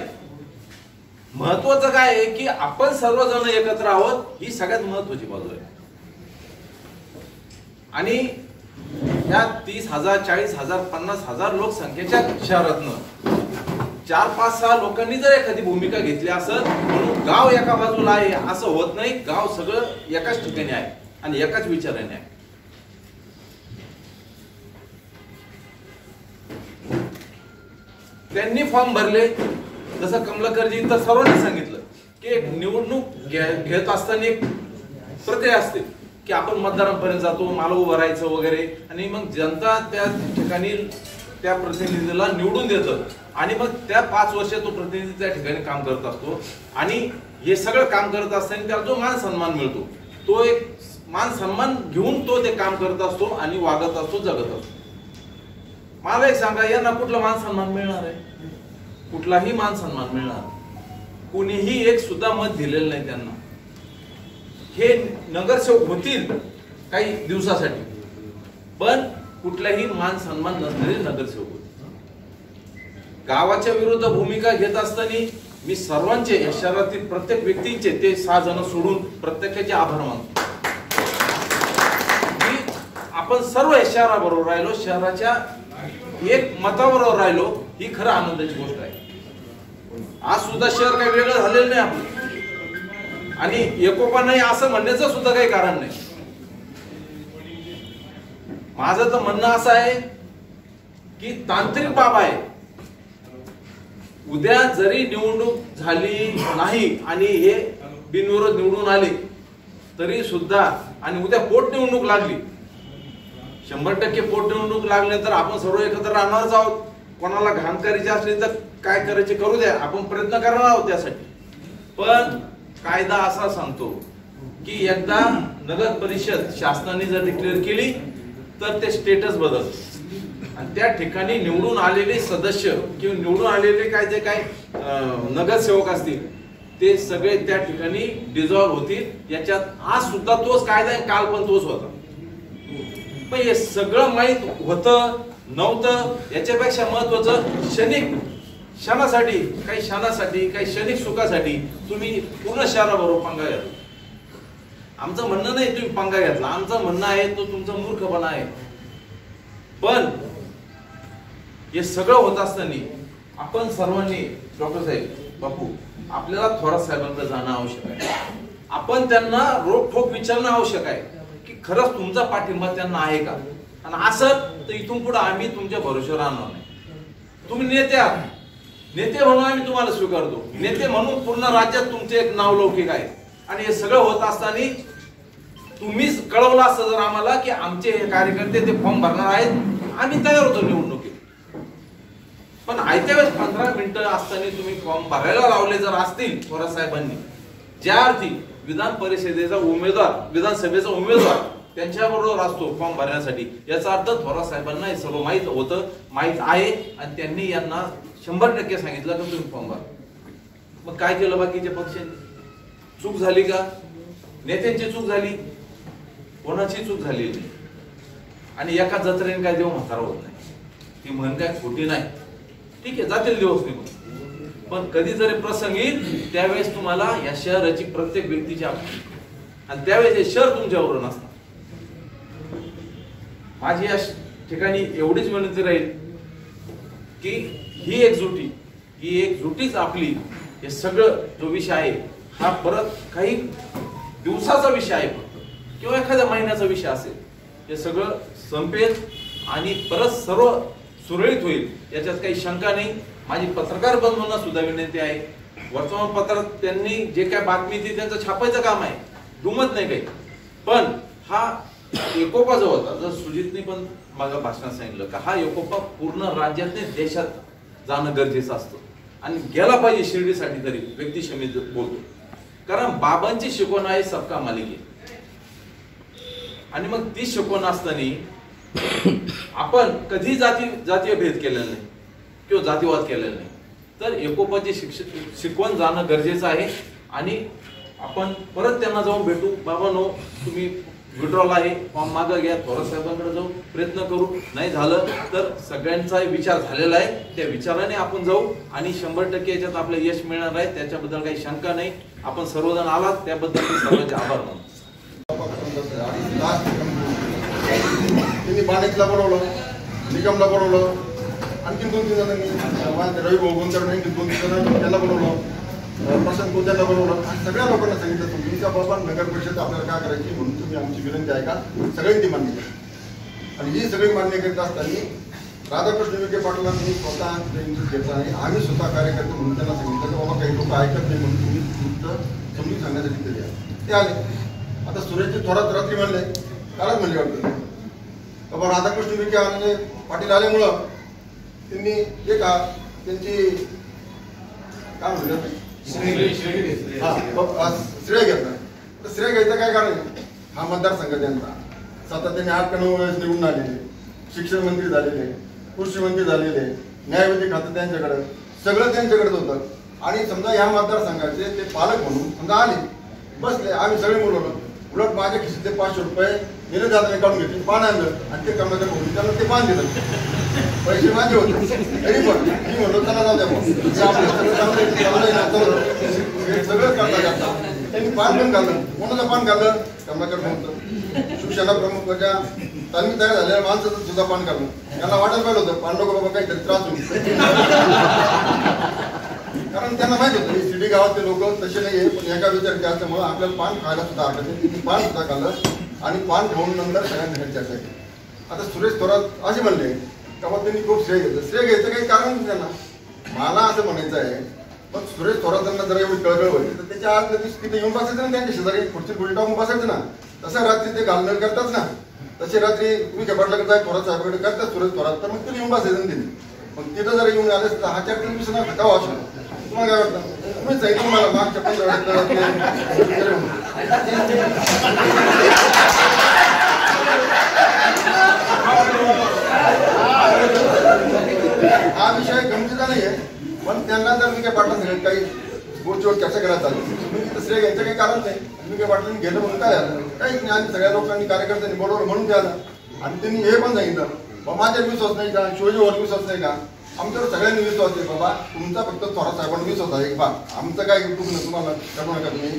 महत्वाचं काय आहे की आपण सर्वजण एकत्र आहोत, ही सगळ्यात महत्वाची बाजू आहे. आणि या 30,000 40,000 50,000 लोकसंख्येच्या शहरातनं 4-5-6 लोकांनी जर एखादी भूमिका घेतली असत म्हणून गाव एका बाजूला आहे असं होत नाही. गाव सगळं एकाच ठिकाणी आहे आणि एकाच विचाराने आहे. त्यांनी फॉर्म भरले, जसं कमलाकरजी तर सर्वांनी सांगितलं की एक निवडणूक घेत असताना एक प्रक्रिया असते की आपण मतदारांपर्यंत जातो, मला उभं राहायचं वगैरे, आणि मग जनता त्या ठिकाणी त्या प्रतिनिधीला निवडून देतं आणि मग त्या 5 वर्ष तो प्रतिनिधी त्या ठिकाणी काम करत असतो. आणि हे सगळं काम करत असताना त्याला जो मान सन्मान मिळतो तो एक मान सन्मान घेऊन तो ते काम करत असतो आणि वागत असतो, जगत असतो. मला एक सांगा, यांना कुठला मान सन्मान मिळणार आहे? कुठलाही मान सन्मान मिळणार, कुणीही एक सुद्धा मत दिलेलं नाही त्यांना. हे नगरसेवक होतील काही दिवसासाठी, पण कुठलाही मान सन्मान नसलेले नगरसेवक होते. गावाच्या विरुद्ध भूमिका घेत असताना मी सर्वांचे, या शहरातील प्रत्येक व्यक्तीचे, ते 6 जण सोडून प्रत्येकाचे आभार मानतो. आपण सर्व या शहराबरोबर राहिलो, शहराच्या एक मताबरोबर राहिलो, ही खरं आनंदाची गोष्ट आहे. आज सुद्धा शहर काही वेगळं झालेलं नाही आपलं, आणि एकोपा नाही असं म्हणण्याचं सुद्धा काही कारण नाही. माझं तर म्हणणं असं आहे की तांत्रिक बाब आहे. उद्या जरी निवडणूक झाली नाही आणि हे बिनविरोध निवडून आले तरी सुद्धा, आणि उद्या पोटनिवडणूक लागली, 100% पोटनिवडणूक लागल्यानंतर आपण सर्व एकत्र राहणारच आहोत. कोणाला घाण करायची असली तर काय करायचे करू द्या, आपण प्रयत्न करणार आहोत त्यासाठी. पण कायदा असा सांगतो की एकदा नगर परिषद शासनाने जर डिक्लेअर केली तर ते स्टेटस बदलतं आणि त्या ठिकाणी निवडून आलेले सदस्य किंवा निवडून आलेले काय जे काय नगरसेवक असतील ते सगळे त्या ठिकाणी डिझॉल्व्ह होतील. याच्यात आज सुद्धा तोच कायदा आहे, काल पण तोच होता. पण हे सगळं माहित होतं नव्हतं, याच्यापेक्षा महत्वाचं क्षणासाठी, काही क्षणासाठी, काही क्षणिक सुखासाठी तुम्ही पूर्ण शहराबरोबर पंगा घ्या. आमचं म्हणणं नाही तुम्ही पंगा घेतला, आमचं म्हणणं आहे तो तुमचा मूर्खपणा आहे. पण हे सगळं होत असताना आपण सर्वांनी डॉक्टर साहेब बापू आपल्याला थोरात साहेबांकडे जाणं आवश्यक आहे. आपण त्यांना रोखोक विचारणं आवश्यक आहे की खरंच तुमचा पाठिंबा त्यांना आहे का. आणि असं तर इथून पुढे आम्ही तुमच्या भरोश्यावर राहणार नाही. तुम्ही नेते आहात, नेते म्हणून आम्ही तुम्हाला स्वीकारतो. नेते म्हणून पूर्ण राज्यात तुमचे एक नावलौकिक आहे. आणि हे सगळं होत असताना तुम्हीच कळवलं असतं जर आम्हाला की आमचे हे कार्यकर्ते ते फॉर्म भरणार आहेत, आम्ही तयार होतो निवडणुकीत. पण आयत्या वेळेस 15 मिनिटं असताना तुम्ही फॉर्म भरायला लावले जर असतील थोरात साहेबांनी, ज्या अर्थी विधान परिषदेचा उमेदवार, विधानसभेचा उमेदवार त्यांच्याबरोबर असतो फॉर्म भरण्यासाठी, याचा अर्थ थोरात साहेबांना हे सर्व माहीत होतं, माहीत आहे. आणि त्यांनी यांना 100% सांगितलं की तुम्ही फॉर्म भरा. मग काय केलं बाकीच्या पक्षांनी? चूक झाली का? नेत्यांची चूक झाली? कोणाची चूक झाली नाही. आणि एका जत्रेने काय देव म्हातारा होत नाही, ती म्हण काय खोटी नाही. ठीक आहे, जातील दिवस निघून, पण कधी जरी प्रसंग येईल त्यावेळेस तुम्हाला या शहराची प्रत्येक व्यक्तीची आठवण, आणि त्यावेळेस हे शहर तुमच्यावर नसणार. माझी या ठिकाणी एवढीच विनंती राहील की ही एकजुटीच आपली, हे सगळं जो विषय आहे हा परत काही दिवसाचा विषय आहे फक्त, किंवा एखाद्या महिन्याचा विषय असेल, हे सगळं संपेल आणि परत सर्व सुरळीत होईल, याच्यात काही शंका नाही. माझी पत्रकार बंधूंना सुद्धा विनंती आहे, वर्तमानपत्रात त्यांनी जे काय बातमी ती त्यांचं छापायचं काम आहे, दुमत नाही काही. पण हा एकोपा जो होता, जर सुजितने पण माझ्या भाषणात सांगितलं का हा एकोपा पूर्ण राज्यात नाही देशात जाणं गरजेचं असतं. आणि गेला पाहिजे शिर्डीसाठी तरी, व्यक्तिशमी बोलतो, कारण बाबांची शिकवण आहे सबका मालिक आहे. आणि मग ती शिकवण असताना आपण कधी जातीय भेद केलेला नाही किंवा जातीवाद केलेला नाही. तर एकोपाची शिकवण जाणं गरजेचं आहे. आणि आपण परत त्यांना जाऊन भेटू, बाबांनो तुम्ही विड्रॉल आहे, फॉर्म मागं घ्या, थोरात साहेबांकडे जाऊ, प्रयत्न करू. नाही झालं तर सगळ्यांचा विचार झालेला आहे, त्या विचाराने आपण जाऊ आणि 100% याच्यात आपलं यश मिळणार आहे, त्याच्याबद्दल काही शंका नाही. आपण सर्वजण आलात त्याबद्दल मी सर्वांचे आभार मानतो. त्यांनी बाणेतला बोलवलं, निगमला बोलवलं, आणखी 2-3 जणांनी, रवी भोगवंतरांनी 2-3 जणांनी त्यांना बोलवलं, प्रशांत कोत्याला बोलवलं. सगळ्या लोकांना सांगितलं तुमच्या बाबा नगर परिषद आपल्याला काय करायची म्हणून तुम्ही आमची विनंती आहे का, सगळ्यांनी ती मान्य केली. आणि ही सगळी मान्य करीत असताना राधाकृष्ण विखे पाटलांनी स्वतः घेतला आहे. आम्ही स्वतः कार्यकर्ते म्हणून त्यांना सांगितलं की बाबा काही लोक ऐकत नाही म्हणून तुम्ही तुमचं समजून सांगण्यासाठी केले आहे. ते आले. आता सुरेशजी थोरात रात्री म्हणले, कालच म्हणले वाटतं बाबा राधाकृष्ण विखे आणि पाटील आल्यामुळं त्यांनी जे का त्यांची काय म्हणतात श्रेय घेतला. तर श्रेय घ्यायचं काय कारण आहे, हा मतदारसंघ त्यांचा सातत्याने 8 का 9 वेळेस निवडून आलेले, शिक्षण मंत्री झालेले, कृषी मंत्री झालेले, न्यायविधी खातं त्यांच्याकडे, सगळं त्यांच्याकडेच होतं. आणि समजा या मतदारसंघाचे ते पालक म्हणून समजा आले, बसले, आम्ही सगळे बोलवलं. उलट माझ्या खिशीतले 500 रुपये गेले जाताना काढून घेतले, पान आणलं आणि ते कर्मचारी म्हणून त्यांना ते पान दिलं. पैसे माझे होते तरी पण मी म्हणलो त्यांना जाऊ द्या, सगळं करता करता त्यांनी पान पण घाललं. कोणाचं पान घाललं? कर्मचारी म्हणून शिवसेना प्रमुखाच्या तालमी तयार झालेल्या माणसाचं सुद्धा पान घाललं. त्यांना वाटायला पाहिलं होतं पान नको बाबा काहीतरी त्रास होईल, कारण त्यांना माहित होतं सिटी गावातले लोक तसे नाहीये. पण एका विचाराचे असल्यामुळे आपल्याला पान खायला सुद्धा हरकत नाही. पान सुद्धा खाल्लं आणि पान खाऊन नंतर सगळ्यांनी चर्चा केली. आता सुरेश थोरात असे म्हणले तेव्हा त्यांनी खूप श्रेय घेतलं. श्रेय घ्यायचं काही कारण नाही त्यांना. मला असं म्हणायचं आहे, पण सुरेश थोरातांना जरा एवढी कळकळ व्हायची तर त्याच्या आज तिथे येऊन बसायचं ना, त्यांच्या शेजारी पुढची पुढे टाकून बसायचं ना. तसं रात्री ते घालणं करतात ना, तसे रात्री तुम्ही झपाटला जाय थोरात साहेबाकडे करतात सुरेश थोरात, तर मग तुम्ही येऊन बसायचं ना तिथे. मग तिथं जर येऊन आले तर हा 4-3 दिवसांना थकावा असतो. तुम्हाला काय वाटतं? तुम्ही सांगितलं मला मागच्या 15 हा विषय गमतीचा नाहीये. पण त्यांना जर मी काय पाटला सांगितलं काही गोष्टीवर चर्चा करायला चालू श्रेय घ्यायचं काही कारण नाही. मी काय पाटलांनी घेतलं म्हणून काय झालं? काहीच नाही. आणि सगळ्या लोकांनी कार्यकर्त्यांनी बोलवलं म्हणून ते आलं. आणि त्यांनी हे पण सांगितलं बाबा माझ्यावर विश्वास नाही का, शिवाजीवर विश्वास नाही का, आमच्यावर सगळ्यांनी विश्वास आहे बाबा, तुमचा फक्त थोरात साहेबांना विश्वास आहे एक बाग, आमचं काय युट्यूब नाही तुम्हाला करू नका तुम्ही.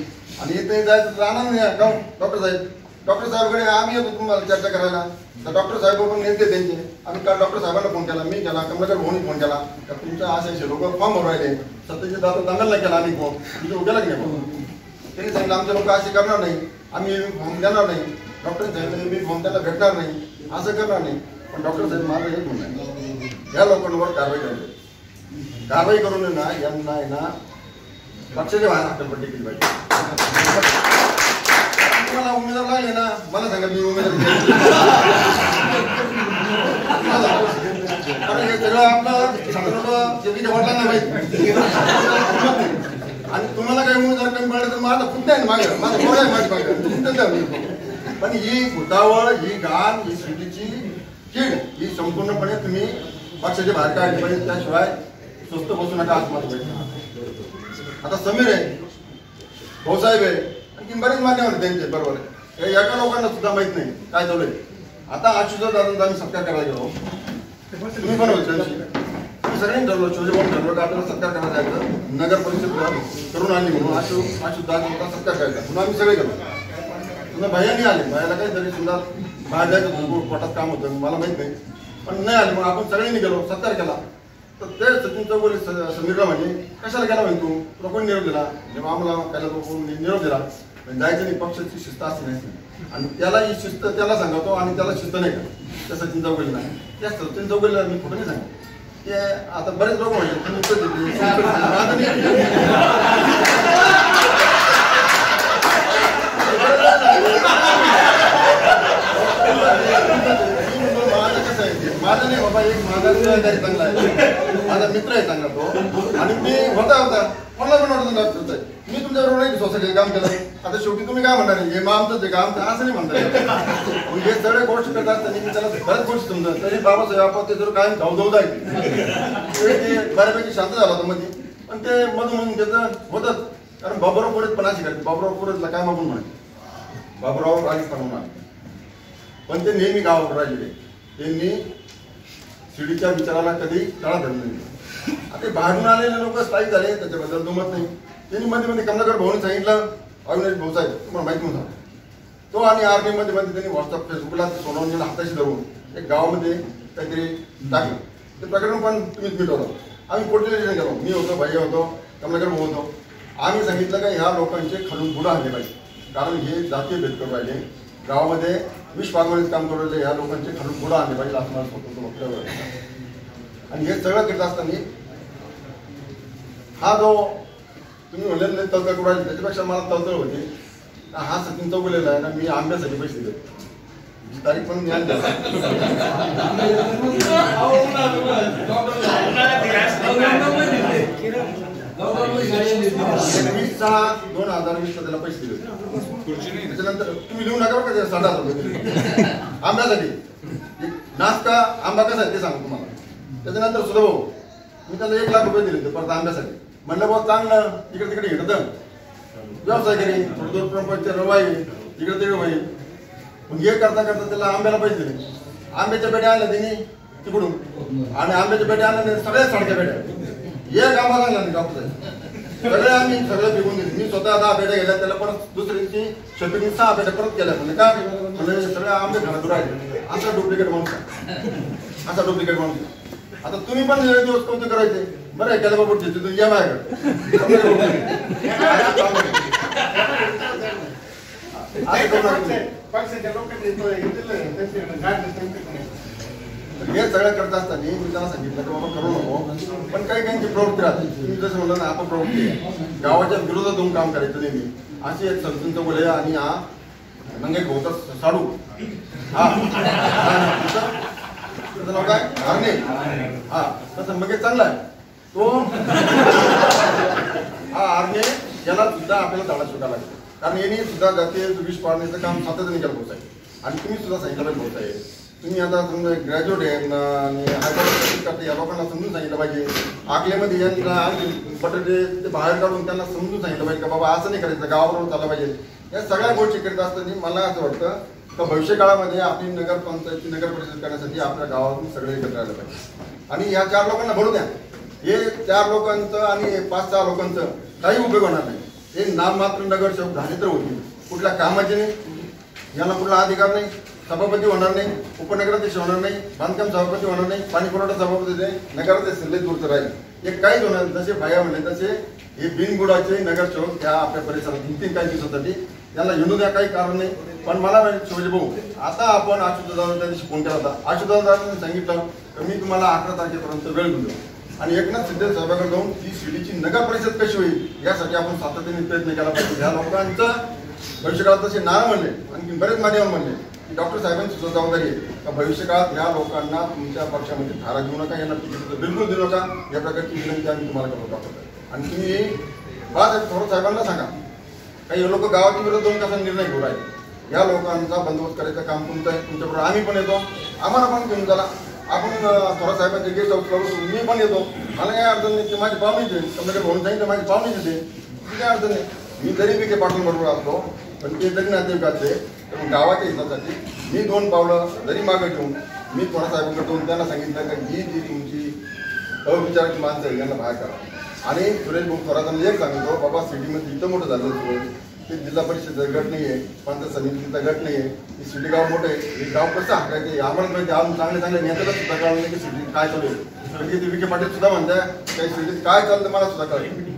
आणि इथे जायचं जाणार नाही का डॉक्टर साहेब, डॉक्टर साहेबांकडे आम्ही येतो तुम्हाला चर्चा करायला. तर डॉक्टर साहेब पण नेते त्यांचे. आम्ही काल डॉक्टर साहेबांना फोन केला, मी केला, कमलाकर भाऊनी फोन केला. तर तुमच्या असे लोक फॉर्म भरून राहिले. सत्यजित दादा दांगलला केला आम्ही फोन. तुझे उद्याला की नाही? त्यांनी सांगितलं आमचे लोक असे करणार नाही, आम्ही फॉर्म देणार नाही. डॉक्टर साहेब मी फॉर्म त्यांना भेटणार नाही, असं करणार नाही. पण डॉक्टर साहेब माझं एक म्हणणं आहे, या लोकांवर कारवाई करावी. कारवाई करून ना यांना आहे ना पक्षाच्या बाहेर हक्कलपट्टी केली पाहिजे. मला उमेदवार लागले ना, मला सांगा मी उमेदवार हे सगळं आपलं वडिलांना माहिती. आणि तुम्हाला काही उमेदवार कमी पडले तर माझा कुठं आहे मागे, माझा पोर आहे माझी मागे. पण ही भुतावळ, ही घाण, ही शेतीची कीड ही संपूर्णपणे तुम्ही पक्षाच्या बाहेर काढली पाहिजे. त्याशिवाय स्वस्त बसू नका आज मला पाहिजे. आता समीर आहे, भाऊसाहेब आहे, आणखी बरेच मान्यवर त्यांचे बरोबर आहे. एका लोकांना सुद्धा माहित नाही काय चालू आहे. आता आशुचा दादांचा आम्ही सत्कार करायला गेलो, तुम्ही पण होते तुम्ही सगळ्यांनी ठरलो, शिवजीभाऊ ठरलो की आपल्याला सत्कार करायला जायचं. नगर परिषद करून आणली म्हणून आशु दादांचा सत्कार करायचा म्हणून आम्ही सगळे गेलो. पुन्हा भैयानी आले, भैयाला काहीतरी सुद्धा बाहेर जायचं पोटात काम होतं मला माहित नाही, पण नाही आले. मग आपण सगळ्यांनी गेलो, सत्कार केला. तर ते सचिन चौगुले समीरला म्हणजे कशाला गेला म्हणजे तुला कोणी निरोप दिला? जेव्हा आम्हाला पहिला तो कोण निरोप दिला जायचं नाही, पक्षाची शिस्त असते नाही. आणि त्याला ही शिस्त त्याला सांगतो आणि त्याला शिस्त नाही का त्या सचिन चौगुलेला. त्या सचिन चौगुलेला मी कुठं नाही सांगतो. ते आता बरेच लोक म्हणतात तुम्ही उत्तर देते माझं नाही बाबा, एक माझा सहकारी चांगला आहे, माझा मित्र आहे चांगला तो. आणि मी होता कोणाला पण वाटत मी तुमच्याबरोबर नाही सोसायटीचं काम केलं. आता शेवटी तुम्ही काय म्हणणार हे मग आमचंच आहे का आमचं असं नाही म्हणता. हे सगळे गोष्ट करत असताना मी त्याला बऱ्याच गोष्टी समजत तरी बाबासाहेब आपण ते जर काय धावधाव जायचे ते बऱ्यापैकी शांत झाला होता मध्ये. पण ते मधून त्याचं होतच, कारण बाबुराव पुरेत पण अशी करते. बाबुराव पुरेतला काय मागून म्हणे बाबुराव राजस्थान म्हणून, पण ते नेहमी गावावर राहिले. त्यांनी शिडीच्या विचाराला कधी तळा धरला नाही. आता बाहेरून आलेले लोक स्थायिक झाले त्याच्याबद्दल दुमत नाही. त्यांनी मध्ये मध्ये कमलाकर भाऊनी सांगितलं अविनाश भाऊसाहेब तुम्हाला माहिती नव्हता तो. आणि आर्मीमध्ये त्यांनी व्हॉट्सअप फेसबुकला सोनवणीला हाताशी धरून एक गावामध्ये काहीतरी टाकलं. ते प्रकरण पण तुम्हीच मिटवलं. आम्ही पोलीस स्टेशन गेलो, मी होतो, भैया होतो, कमलाकर भाऊ होतो. आम्ही सांगितलं का ह्या लोकांचे खालून पुढं आणले पाहिजे, कारण हे जातीय भेद करू राहिले गावामध्ये, विष पागवणीत काम करू राहिले. ह्या लोकांचे खालून पुढं आणले पाहिजे असं मला स्वतंत्र वक्तव्य आहे. आणि हे सगळं करत असताना हा जो तुम्ही म्हणले तळतळ करू राहिले त्याच्यापेक्षा मला तळतळ होती. हा सचिन चौगुलेला आहे ना, मी आंब्यासाठी पैसे देतो. तारीख पण मी त्याला पैसे दिले. त्याच्यानंतर तुम्ही लिहू नका बरं का 60,000 रुपये आंब्यासाठी. नाश्ता आंबा कसा आहे ते सांगतो तुम्हाला. त्याच्यानंतर सुद्धा भाऊ मी त्याला 1 लाख रुपये दिले परत आंब्यासाठी. म्हणलं भाऊ चांगलं इकडे तिकडे घेत व्यवसाय करी, थोडं प्रपंच रवाई इकडे तिकडे होईल. मग हे करता करता त्याला आंब्याला पैसे दिले. आंब्याच्या पेट्या आणल्या त्यांनी तिकडून आणि आंब्याच्या पेट्या आणल्या सगळ्या साडक्या पेट्या एक आंबा लागला नाही डॉक्टर सगळे आम्ही सगळं बिघून दिले. मी स्वतः 10 पेट्या गेल्या, त्याला परत दुसऱ्या दिवशी शॉपिंग 6 पेट्या परत केल्या. म्हणजे काय म्हणजे सगळे आंबे घरात राहिले. असा डुप्लिकेट माणूस, असा डुप्लिकेट माणूस. आता तुम्ही पण दिवस कोणते करायचे बरं आहे केलं बाबा तुम्ही या माझ्याकडे हे सगळं करत असताना मी त्याला सांगितलं की बाबा करू नको, पण काही काहींची प्रवृत्ती राहते. तुम्ही जसं म्हणलं ना आपण प्रवृत्ती गावाच्या विरोधात होऊन काम करायचं नेहमी. अशी एक सरपंच बोले आणि हा मंगे भाऊचा साडू हा त्याचं नाव काय हरणे हा तसं मग चांगला आहे तो हा हरणे याला सुद्धा आपल्याला धाडा शिकायला लागतो. कारण यांनी सुद्धा जातीय विष पाडण्याचं काम सातत्याने केलं होत आहे. आणि तुम्ही सुद्धा सांगितलं पाहिजे होत आहे. तुम्ही आता समजा ग्रॅज्युएट आहे आणि हायकोर्ट करते या लोकांना समजून सांगितलं पाहिजे. आकलेमध्ये यांना बटाटे ते बाहेर काढून त्यांना समजून सांगितलं पाहिजे का बाबा असं नाही करायचं, गावाबरोबर चाललं पाहिजे. या सगळ्या गोष्टी करीत असताना मला असं वाटतं तर भविष्य काळामध्ये आपली नगरपंचायती नगर परिषद करण्यासाठी आपल्या गावातून सगळे एकत्र आलं पाहिजे. आणि या 4 लोकांना भरू द्या. हे 4 लोकांचं आणि 5-6 लोकांचं काही उपयोग होणार नाही. हे नाममात्र नगरसेवक झाले तर होतील, कुठल्या कामाचे नाही. याला कुठला अधिकार नाही, सभापती होणार नाही, उपनगराध्यक्ष होणार नाही, बांधकाम सभापती होणार नाही, पाणी पुरवठा सभापती नाही, नगराध्यक्ष लय दूरचं राहील. हे काहीच होणार. जसे भैया म्हणले तसे हे बिनबुडाचे नगरसेवक ह्या आपल्या परिसरात 3 काही दिवसासाठी त्यांना येऊ द्या, काही कारण नाही. पण मला शिवाजी भाऊ, आता आपण आशुतोषदादा त्या दिवशी फोन केला होता. आशुतोषदादांनी सांगितलं की मी तुम्हाला 11 तारखेपर्यंत वेळ देतो आणि एकनाथ शिंदे साहेबांकडे जाऊन ती शिर्डीची नगर परिषद कशी होईल यासाठी आपण सातत्याने प्रयत्न केला पाहिजे. ह्या लोकांचं भविष्यकाळात तसे नाव म्हणले, आणखी बरेच माध्यम म्हणले की डॉक्टर साहेबांची जबाबदारी आहे का भविष्यकाळात ह्या लोकांना तुमच्या पक्षामध्ये धारा घेऊ नका, यांना तिकीट बिलकुल देऊ नका, या प्रकारची विनंती आम्ही तुम्हाला करतो डॉक्टर. आणि तुम्ही बाळासाहेब थोरात साहेबांना सांगा, काही लोक गावाच्या विरोधात जाऊन कसा निर्णय घेऊ राहिले. या लोकांचा बंदोबस्त करायचं काम तुमचं आहे. तुमच्याबरोबर आम्ही पण येतो, आम्हाला पण घेऊन चला. आपण थोरात साहेबांचे गेस्ट हाऊस करू, मी पण येतो, मला काही अडचण नाही. ते माझी पाहुणीच आहे, समजा होऊन जाईल तर माझी पाहुणीच येते, ती काय अडचण नाही. मी जरी बी पाठवून बरोबर असतो, पण ते जरी नातेवाईकाचे तर गावाच्या हितासाठी मी 2 पावलं जरी मागे ठेवून मी थोरात साहेबांकडे जाऊन त्यांना सांगितलं की ही जी तुमची अविचाराची माणसं आहे यांना बाहेर करा. आणि सुरेश भाऊ थोरातांना एक सांगतो, बाबा सिटीमध्ये इथं मोठं झालं, ते जिल्हा परिषदेचा गट नाही आहे, पंचायत समितीचा गट नाही आहे, ही सिटी गाव मोठं आहे. हे गाव कसं हाकायचे आम्हाला माहिती. अजून चांगले नेत्याला सुद्धा कळलं नाही की सिटी काय चालू आहे. ते विखे पाटील सुद्धा म्हणताय काही सिटीत काय चालतं मला सुद्धा कळलं.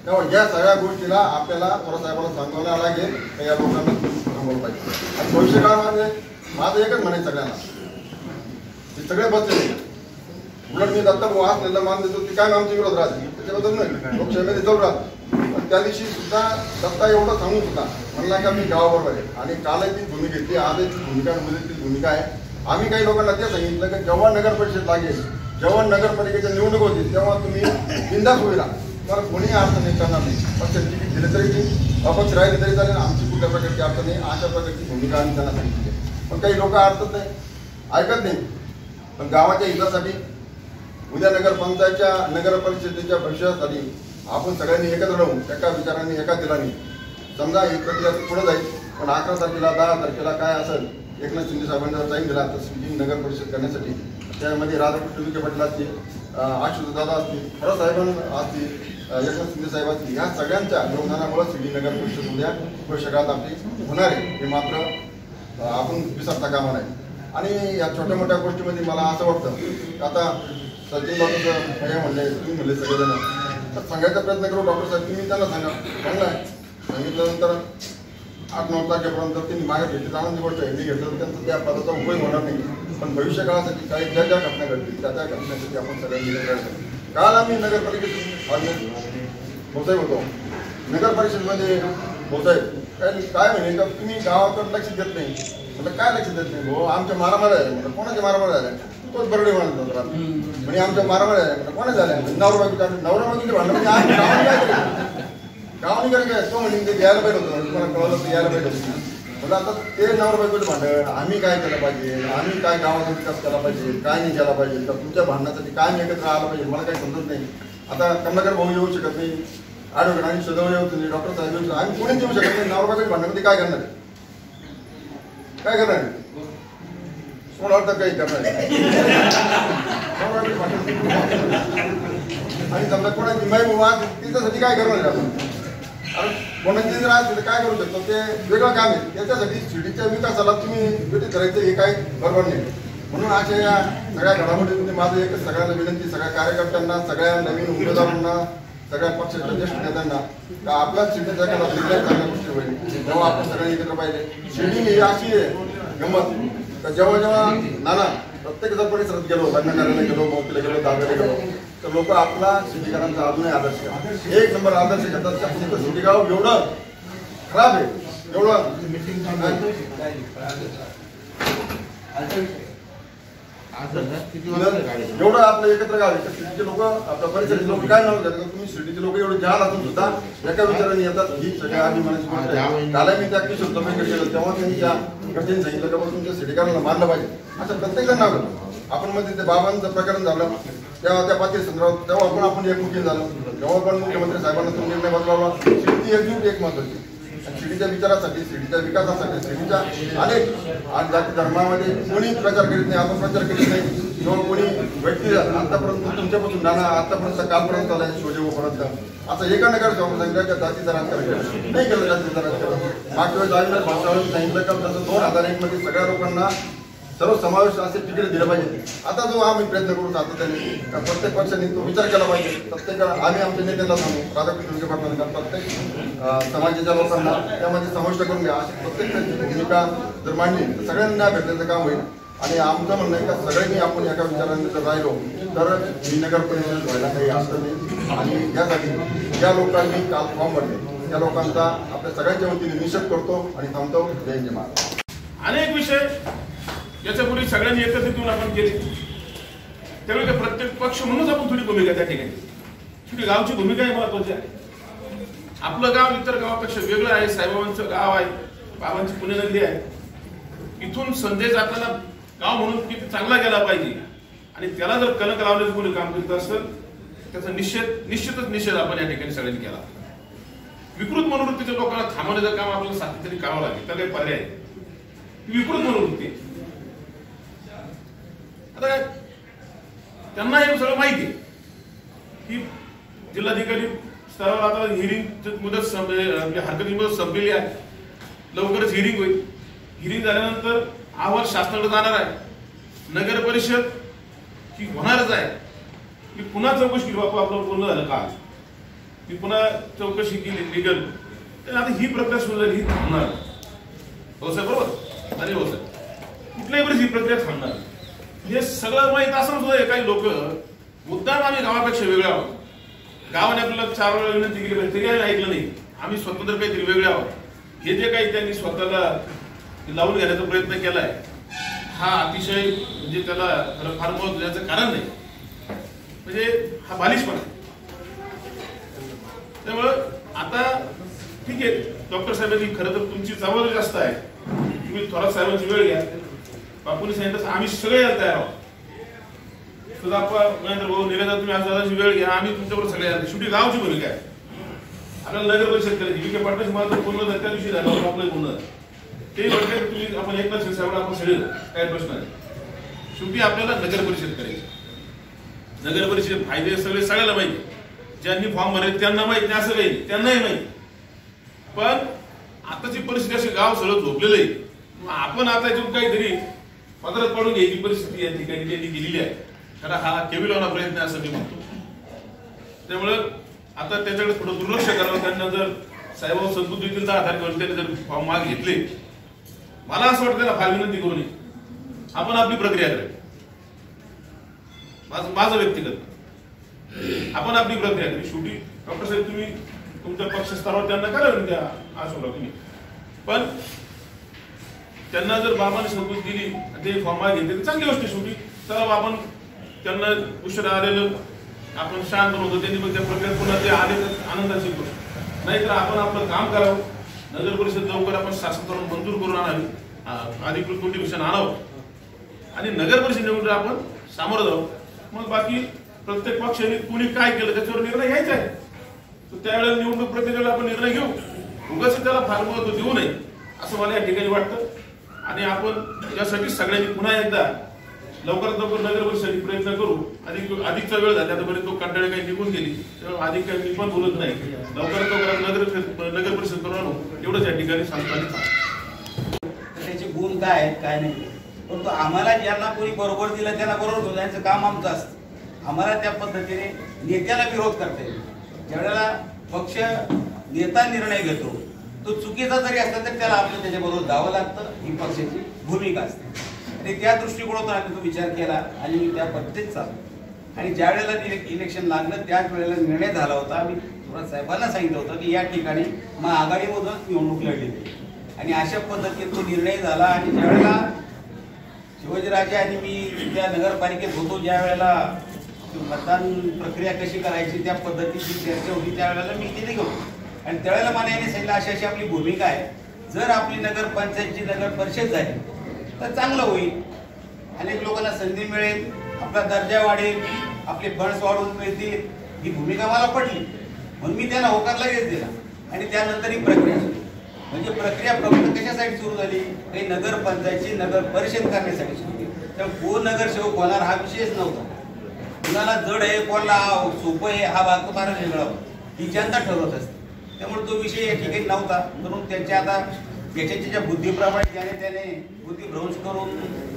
तेव्हा या सगळ्या गोष्टीला आपल्याला थोडा साहेबांना सांगायला लागेल की या लोकांना थांबवलं पाहिजे. आणि भविष्यकाळामध्ये माझं एकच म्हणायचं सगळ्यांना, ते सगळे बसले उलट मी दत्ता भाऊ असलेला मान देतो ती काय आमच्या विरोध राहते, त्याच्याबद्दल नाही, लोकशाहीमध्ये जाऊ राहत. पण त्या दिवशी सुद्धा दत्ता एवढं सांगून सुद्धा म्हणला का मी गावाबरोबर आहे. आणि कालही ती भूमिका घेतली, आजही ती भूमिका मुलीची भूमिका आहे. आम्ही काही लोकांना ते सांगितलं की जेव्हा नगर परिषद लागेल, जेव्हा नगरपालिकेच्या निवडणूक होती तेव्हा तुम्ही बिंदास होईल, तर कोणी अडचण नाही करणार नाही. पक्ष तिकीट दिले तरी नाही, अपक्ष राहिले तरी चालेल, आमची कुठल्या प्रकारची अडचण नाही, अशा प्रकारची भूमिका आम्ही त्यांना सांगितली. पण काही लोक अडचण नाही, ऐकत नाही. पण गावाच्या हितासाठी उद्या नगरपंचायतच्या नगर परिषदेच्या भविष्यासाठी आपण सगळ्यांनी एकत्र राहून एका विचाराने एका दिलाने समजा ही प्रक्रिया पुढे जाईल. पण 11 तारखेला 10 तारखेला काय असेल, एकनाथ शिंदे साहेबांना टाईम दिला तर सिटी नगर परिषद करण्यासाठी. त्यामध्ये राधाकृष्ण विखे पाटील असतील, आशुतोषदादा असतील, थोरात साहेबांना असतील, एकनाथ शिंदे साहेब असतील, या सगळ्यांच्या योगदानामुळे सिटी नगर परिषद उद्या भविष्यकाळात आपली होणार आहे. हे मात्र आपण विसरता कामा नाही. आणि या छोट्या मोठ्या गोष्टीमध्ये मला असं वाटतं आता सचिन बाबूचं हे म्हणले, तुम्ही म्हणले सगळेजण, तर सांगायचा प्रयत्न करू डॉक्टर साहेब, तुम्ही त्यांना सांगा. चांगलं आहे, सांगितल्यानंतर 8-9 तारखेपर्यंत त्यांनी मागे घेतली, आनंदी गोष्ट आहे. मी घेतलं तर त्यांचा त्या पदाचा उपयोग होणार नाही. पण भविष्य काळासाठी काही ज्या ज्या घटना घडतील त्या त्या घटनेसाठी आपण सगळ्यांनी निर्णय. काल आम्ही नगरपालिकेत भाऊसाहेब होतो, नगर परिषदेमध्ये भाऊसाहेब काय म्हणे का तुम्ही गावाकडे लक्ष देत नाही. म्हटलं काय लक्ष देत नाही भाऊ, आमच्या मारामाऱ्या झाल्या. म्हटलं कोणाच्या मारामाऱ्या झाल्या? तोच बरडे म्हणत होता म्हणजे आमच्या मारामाऱ्या झाल्या. म्हटलं कोणा झाल्या? नवरा बाजूचे भांडण म्हणजे आम्ही गावाने काय केलं, गावाने काय काय तो म्हणजे ते द्यायला पाहिजे होतं, तुम्हाला कळलं तर यायला पाहिजे होतं. म्हटलं आता ते नवरा बायकोचं भांडण आम्ही काय केलं पाहिजे, आम्ही काय गावाचा विकास केला पाहिजे, काय नाही केला पाहिजे, तर तुमच्या भांडणासाठी काय नाही एकत्र आलं पाहिजे, मला काही समजत नाही. आता कमलाकर भाऊ येऊ शकत नाही, ॲडव्होकेट आणि सदव येऊ नाही, डॉक्टर साहेब येऊ शकत, आम्ही कोणीच येऊ शकत नाही. नवरा बायकोच्या भांडणामध्ये काय करणार आहे, काय करणार आहे? कोणाला तर काही करणार आणि समजा कोणाची माई वाद त्याच्यासाठी काय करणार आहे आपण? आणि कोणाची जर असेल तर काय करू शकतो, ते वेगळं काम आहे. त्याच्यासाठी सिटीच्या विकासाला तुम्ही विरोधी करायचं हे काही बरोबर नाही. म्हणून अशा या सगळ्या घडामोडीमध्ये माझं एकच सगळ्यांना विनंती, सगळ्या कार्यकर्त्यांना, सगळ्या नवीन उमेदवारांना, सगळ्या पक्षाच्या ज्येष्ठ नेत्यांना का आपल्याच सिटीच्या केला चांगल्या गोष्टी होईल जेव्हा आपण सगळ्यांनी एकत्र पाहिजे. सिटी ही अशी आहे गंमत तर जेव्हा जेव्हा नाना प्रत्येक जर परिसरात गेलो, लग्नाला गेलो, मोतीला गेलो, दाव्याला गेलो, तर लोक आपला सिटीकरांचा अजूनही आदर्श एक नंबर आदर्श घेतात. सिटी गाव एवढं खराब आहे, एवढं एवढं आपलं एकत्र गाव आहे. सिटीचे लोक आपल्या परिसराचे लोक काय नाव घेतात, तुम्ही सिटीचे लोक एवढे जहाल असून सुद्धा एका विचाराने येतात. ही सगळ्या अभिमानाची गोष्ट आहे. कालही मी त्या किशोर तमेकडे गेलो तेव्हा त्यांनी त्या घटनेने सांगितलं की तुमच्या सिटीकरांना मारलं पाहिजे, असं प्रत्येक जण नाव घेतो. आपण मध्ये ते बाबांचं प्रकरण झालं तेव्हा त्या पाटील संदर्भात तेव्हा पण आपण एकमुखी झालं, तेव्हा पण मुख्यमंत्री साहेबांना तो निर्णय बदलावला. सिटी एकजूट एक महत्वाची शिर्डीच्या विचारासाठी, शिर्डीच्या विकासासाठी, शिर्डीच्या अनेक आणि जाती धर्मामध्ये कोणी प्रचार करीत नाही, आपण प्रचार करीत नाही किंवा कोणी व्यक्ती आतापर्यंत तुमच्यापासून नाना आतापर्यंत कालपर्यंत आला शिवजेवापर्यंत असं एका नगर सांगितलं का जातीचं राजकारण नाही केलं. जातीचं राजकारण मागच्या वेळेस आम्ही भाषणावर सांगितलं का तसं 2001 मध्ये सगळ्या लोकांना सर्व समावेश असे तिकीट दिलं पाहिजे. आता जो आम्ही प्रयत्न करू सातत्याने प्रत्येक पक्षाने तो विचार केला पाहिजे. प्रत्येक आम्ही आमच्या नेत्याला सांगू, राधाकृष्ण विखे पाटलांना, प्रत्येक समाजाच्या लोकांना त्यामध्ये समाविष्ट करून घ्या. अशी प्रत्येक भूमिका जर मांडली तर सगळ्यांना भेटण्याचं काम होईल. आणि आमचं म्हणणं आहे का सगळ्यांनी आपण एका विचाराने जर राहिलो तर ही नगर परिषद व्हायला काही असतं नाही. आणि यासाठी ज्या लोकांनी काल फॉर्म भरले त्या लोकांचा आपल्या सगळ्यांच्या वतीने निषेध करतो आणि थांबतो. जय जय महाराज. अनेक विषय याच्यापूर्वी सगळ्यांनी एकत्रित येऊन आपण केले, त्यावेळी प्रत्येक पक्ष म्हणूनच आपण थोडी भूमिका त्या ठिकाणी, थोडी गावची भूमिका ही महत्वाची आहे. आपलं गाव इतर गावापेक्षा वेगळं आहे. साईबाबांचं गाव आहे, बाबांची पुण्यनगरी आहे. इथून संदेश जाताना गाव म्हणून किती चांगला गेला पाहिजे आणि त्याला जर कलंक लावण्याचं कोणी काम करीत असेल त्याचा निश्चितच निषेध आपण या ठिकाणी सगळ्यांनी केला. विकृत मनोवृत्तीच्या लोकांना थांबवण्याचं काम आपल्याला सातत्याने करावं लागेल. त्याला पर्याय विकृत मनोवृत्ती. आता काय त्यांना हे सगळं माहिती आहे की जिल्हाधिकारी स्तरावर आता हिअरिंग मुदत हरकती मुदत संपलेली आहे. लवकरच हिअरिंग होईल. हिअरिंग झाल्यानंतर अहवाल शासनाकडे जाणार आहे. नगर परिषद ही होणारच आहे. मी पुन्हा चौकशी केली, बापू आपलं बोलणं झालं का, मी पुन्हा चौकशी केली लिगल, तर आता ही प्रक्रिया सुरू झाली, ही थांबणार. हो सर, बरोबर. अरे हो सर, कुठल्याही परिस्थिती ही प्रक्रिया थांबणार. हे सगळं माहीत असं सुद्धा काही लोक मुद्दाम आम्ही गावापेक्षा वेगळे आहोत, गावाने आपल्याला 4 वेळा विनंती केली पाहिजे तरी आम्ही ऐकलं नाही, आम्ही स्वतंत्र काहीतरी वेगळे आहोत, हे जे काही त्यांनी स्वतःला लावून घेण्याचा प्रयत्न केलाय हा अतिशय म्हणजे त्याला फार महत्व द्यायचं कारण नाही. म्हणजे हा बालिशपणा. त्यामुळं आता ठीक आहे, डॉक्टर साहेबांनी खरं तर तुमची जबाबदारी जास्त आहे, तुम्ही थोरात साहेबांची वेळ घ्या. बापूंनी सांगितलं आम्ही सगळे यायला तयार आहोत. सुधाप्पा महेंद्र भाऊ निवेदा तुम्ही आज दादाची वेळ घ्या, आम्ही तुमच्याबरोबर सगळे यायला. शेवटी गावची भूमिका आहे. आपल्याला नगर परिषद करायची. विखे पाटलाची मला पूर्ण त्या दिवशी झालं आपलं पूर्ण ते म्हटलं तुम्ही आपण एकनाथ शिंदे साहेबांना आपण सगळे काय प्रश्न आहे. शेवटी आपल्याला नगर परिषद करायची. नगर परिषद फायदे सगळे सगळ्याला माहिती. ज्यांनी फॉर्म भरले त्यांना माहित नाही असं काही नाही, त्यांनाही माहिती. पण आताची परिस्थिती अशी गाव सगळं झोपलेलं आहे. आपण आता याच्यातून काहीतरी पदरात पडून घ्यायची परिस्थिती या ठिकाणी त्यांनी केलेली आहे. खरा हा केविलवाना प्रयत्न आहे असं मी म्हणतो. त्यामुळं आता त्याच्याकडे थोडं दुर्लक्ष करावं. त्यांना जर साहेबांना संतोष देतील 10,000 घेऊन त्यांनी जर फॉर्म मागे घेतले, मला असं वाटतं ना फार विनंती करू नये, आपण आपली प्रक्रिया करायची. माझं व्यक्तिगत आपण आपली प्रक्रिया करी. शेवटी डॉक्टर साहेब तुम्ही तुमच्या पक्ष स्तरावर त्यांना करा त्या आशोला तुम्ही, पण त्यांना जर बाबांनी संतोष दिली ते फॉर्म मागे घेतले तर चांगली गोष्ट. शेवटी चला आपण त्यांना उशिरा आलेलं आपण शांत होतो, त्यांनी मग त्या प्रक्रियेत पुन्हा ते आले तर आनंदाची गोष्ट. नाहीतर आपण आपलं काम करावं. नगर परिषद लवकर आपण शासनाकडून मंजूर करून आणावी, अधिकृत नोटिफिकेशन आणावं आणि नगर परिषद निवडणूक आपण सामोरं जाऊ. मग बाकी प्रत्येक पक्षाने कुणी काय केलं त्याच्यावर निर्णय घ्यायचा आहे. तर त्यावेळेला निवडणूक प्रक्रियेला आपण निर्णय घेऊ. उगाच त्याला फार महत्व देऊ नये असं मला या ठिकाणी वाटतं. आणि आपण यासाठी सगळ्यांनी पुन्हा एकदा लवकरात लवकर नगर परिषदेसाठी प्रयत्न करू. अधिकचा वेळ झाला आतापर्यंत तो कंटाळे काही निघून गेली, त्यामुळे अधिक काही मी पण बोलत नाही. लवकरात लवकर नगर परिषद करून आणू एवढंच या ठिकाणी सांगतो. त्याचे गुण काय आहेत काय नाही, परंतु आम्हाला ज्यांना कोणी बरोबर दिलं त्यांना बरोबर बोलायचं काम आमचं असतं. आम्हाला त्या पद्धतीने नेत्याला विरोध करता येईल. ज्यावेळेला पक्ष नेता निर्णय घेतो तो चुकीचा जरी असला तरी त्याला आपलं त्याच्याबरोबर जावं लागतं. ही पक्षाची भूमिका असते आणि त्या दृष्टिकोनातून आम्ही तो विचार केला आणि मी त्या पद्धतीत चालतो. आणि ज्या वेळेला इलेक्शन लागलं त्याच वेळेला निर्णय झाला होता. आम्ही थोरात साहेबांना सांगितलं होतं की या ठिकाणी मग आघाडीमधून निवडणूक लढली आणि अशा पद्धतीने तो निर्णय झाला. आणि ज्यावेळेला शिवाजीराजे आणि मी त्या नगरपालिकेत होतो, ज्या वेळेला मतदान प्रक्रिया कशी करायची त्या पद्धतीची चर्चा होती, त्यावेळेला मी तिथे गेलो आणि त्यावेळेला मला याने सांगितलं अशी अशी आपली भूमिका आहे. जर आपली नगरपंचायतची नगर परिषद झाली तर चांगलं होईल, अनेक लोकांना संधी मिळेल, आपला दर्जा वाढेल, आपले फंड्स वाढवून मिळतील. ही भूमिका मला पडली म्हणून मी त्यांना होकार लगेच दिला आणि त्यानंतर ही प्रक्रिया सुरू. म्हणजे प्रक्रिया फक्त कशासाठी सुरू झाली, काही नगरपंचायतची नगर परिषद करण्यासाठी सुरू केली. तर कोण नगरसेवक होणार हा विषयच नव्हता. कुणाला जड आहे, कोणाला सोपं आहे, हा भाग फार वेगळा होता. ही जनता ठरवत असते. त्यामुळे तो विषय या ठिकाणी नव्हता. म्हणून त्यांच्या आता त्याच्या बुद्धीप्रमाणे त्याने बुद्धिभ्रंश करून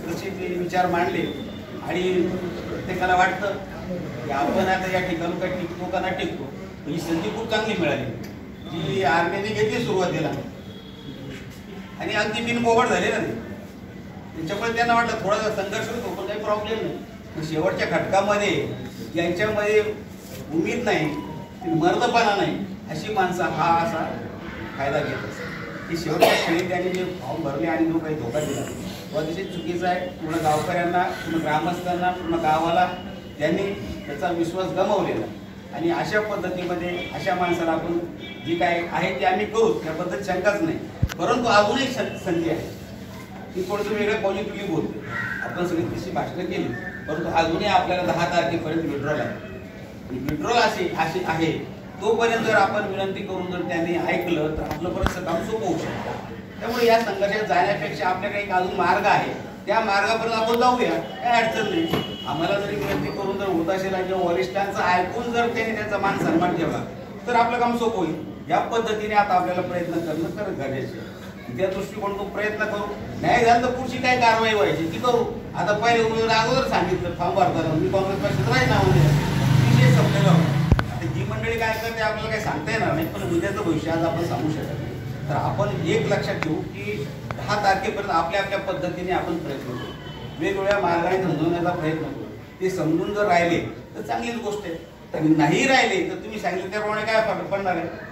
तसे ते विचार मांडले आणि प्रत्येकाला वाटतं की आपण आता या ठिकाणी काय टिकतो का ना टिकतो. ही संधी खूप चांगली मिळाली जी आर्मीने घेतली सुरुवातीला आणि अगदी बिनबोबड झाले ना ते. त्याच्यामुळे त्यांना वाटलं थोडासा संघर्ष होतो पण काही प्रॉब्लेम नाही. शेवटच्या खटकामध्ये ज्यांच्यामध्ये उमेद नाही, मर्दपणा नाही, अशी माणसं हा असा फायदा घेत असतात की शेवटच्या क्षणी त्यांनी जे फॉर्म भरले आणि जो काही धोका दिला तो अतिशय चुकीचा आहे. पूर्ण गावकऱ्यांना, पूर्ण ग्रामस्थांना, पूर्ण गावाला त्यांनी त्याचा विश्वास गमावलेला. आणि अशा पद्धतीमध्ये अशा माणसाला आपण जी काय आहे ती आम्ही करू, त्याबद्दल शंकाच नाही. परंतु अजून एक संधी आहे ती थोडंसं वेगळं पॉझिटिव्हली बोलते. आपण सगळी तशी भाषणं केली परंतु अजूनही आपल्याला 10 तारखेपर्यंत विड्रॉल आहे. आणि विड्रॉल अशी आहे तोपर्यंत जर आपण विनंती करून जर त्यांनी ऐकलं तर आपलं बरंचसं काम सोपं होऊ शकतं. त्यामुळे या संघर्षात जाण्यापेक्षा आपल्याकडे एक अजून मार्ग आहे, त्या मार्गापर्यंत आपण जाऊया, काय अडचण नाही. आम्हाला जरी विनंती करून जर होत असेल किंवा वरिष्ठांचं ऐकून जर त्यांनी त्यांचा मान सन्मान ठेवला तर आपलं काम सोपं होईल. या पद्धतीने आता आपल्याला प्रयत्न करणं खरंच गरजेचं आहे. त्या दृष्टिकोनातून प्रयत्न करू. नाही झालं तर पुढची काय कारवाई व्हायची ती करू. आता पहिले उमेदवार अगोदर सांगितलं फॉर्म भरताना मी काँग्रेस पक्षात राहील विषय संपलेला होता. आता जी मंडळी काय करते आपल्याला काही सांगता येणार नाही पण उद्याचं भविष्य आज आपण सांगू शकत नाही. तर आपण एक लक्षात ठेवू की 10 तारखेपर्यंत आपल्या आपल्या पद्धतीने आपण प्रयत्न करू, वेगवेगळ्या मार्गाने समजवण्याचा प्रयत्न करू. ते समजून जर राहिले तर चांगलीच गोष्ट आहे. तर नाही राहिले तर तुम्ही सांगितलं त्याप्रमाणे काय फरक पडणार आहे.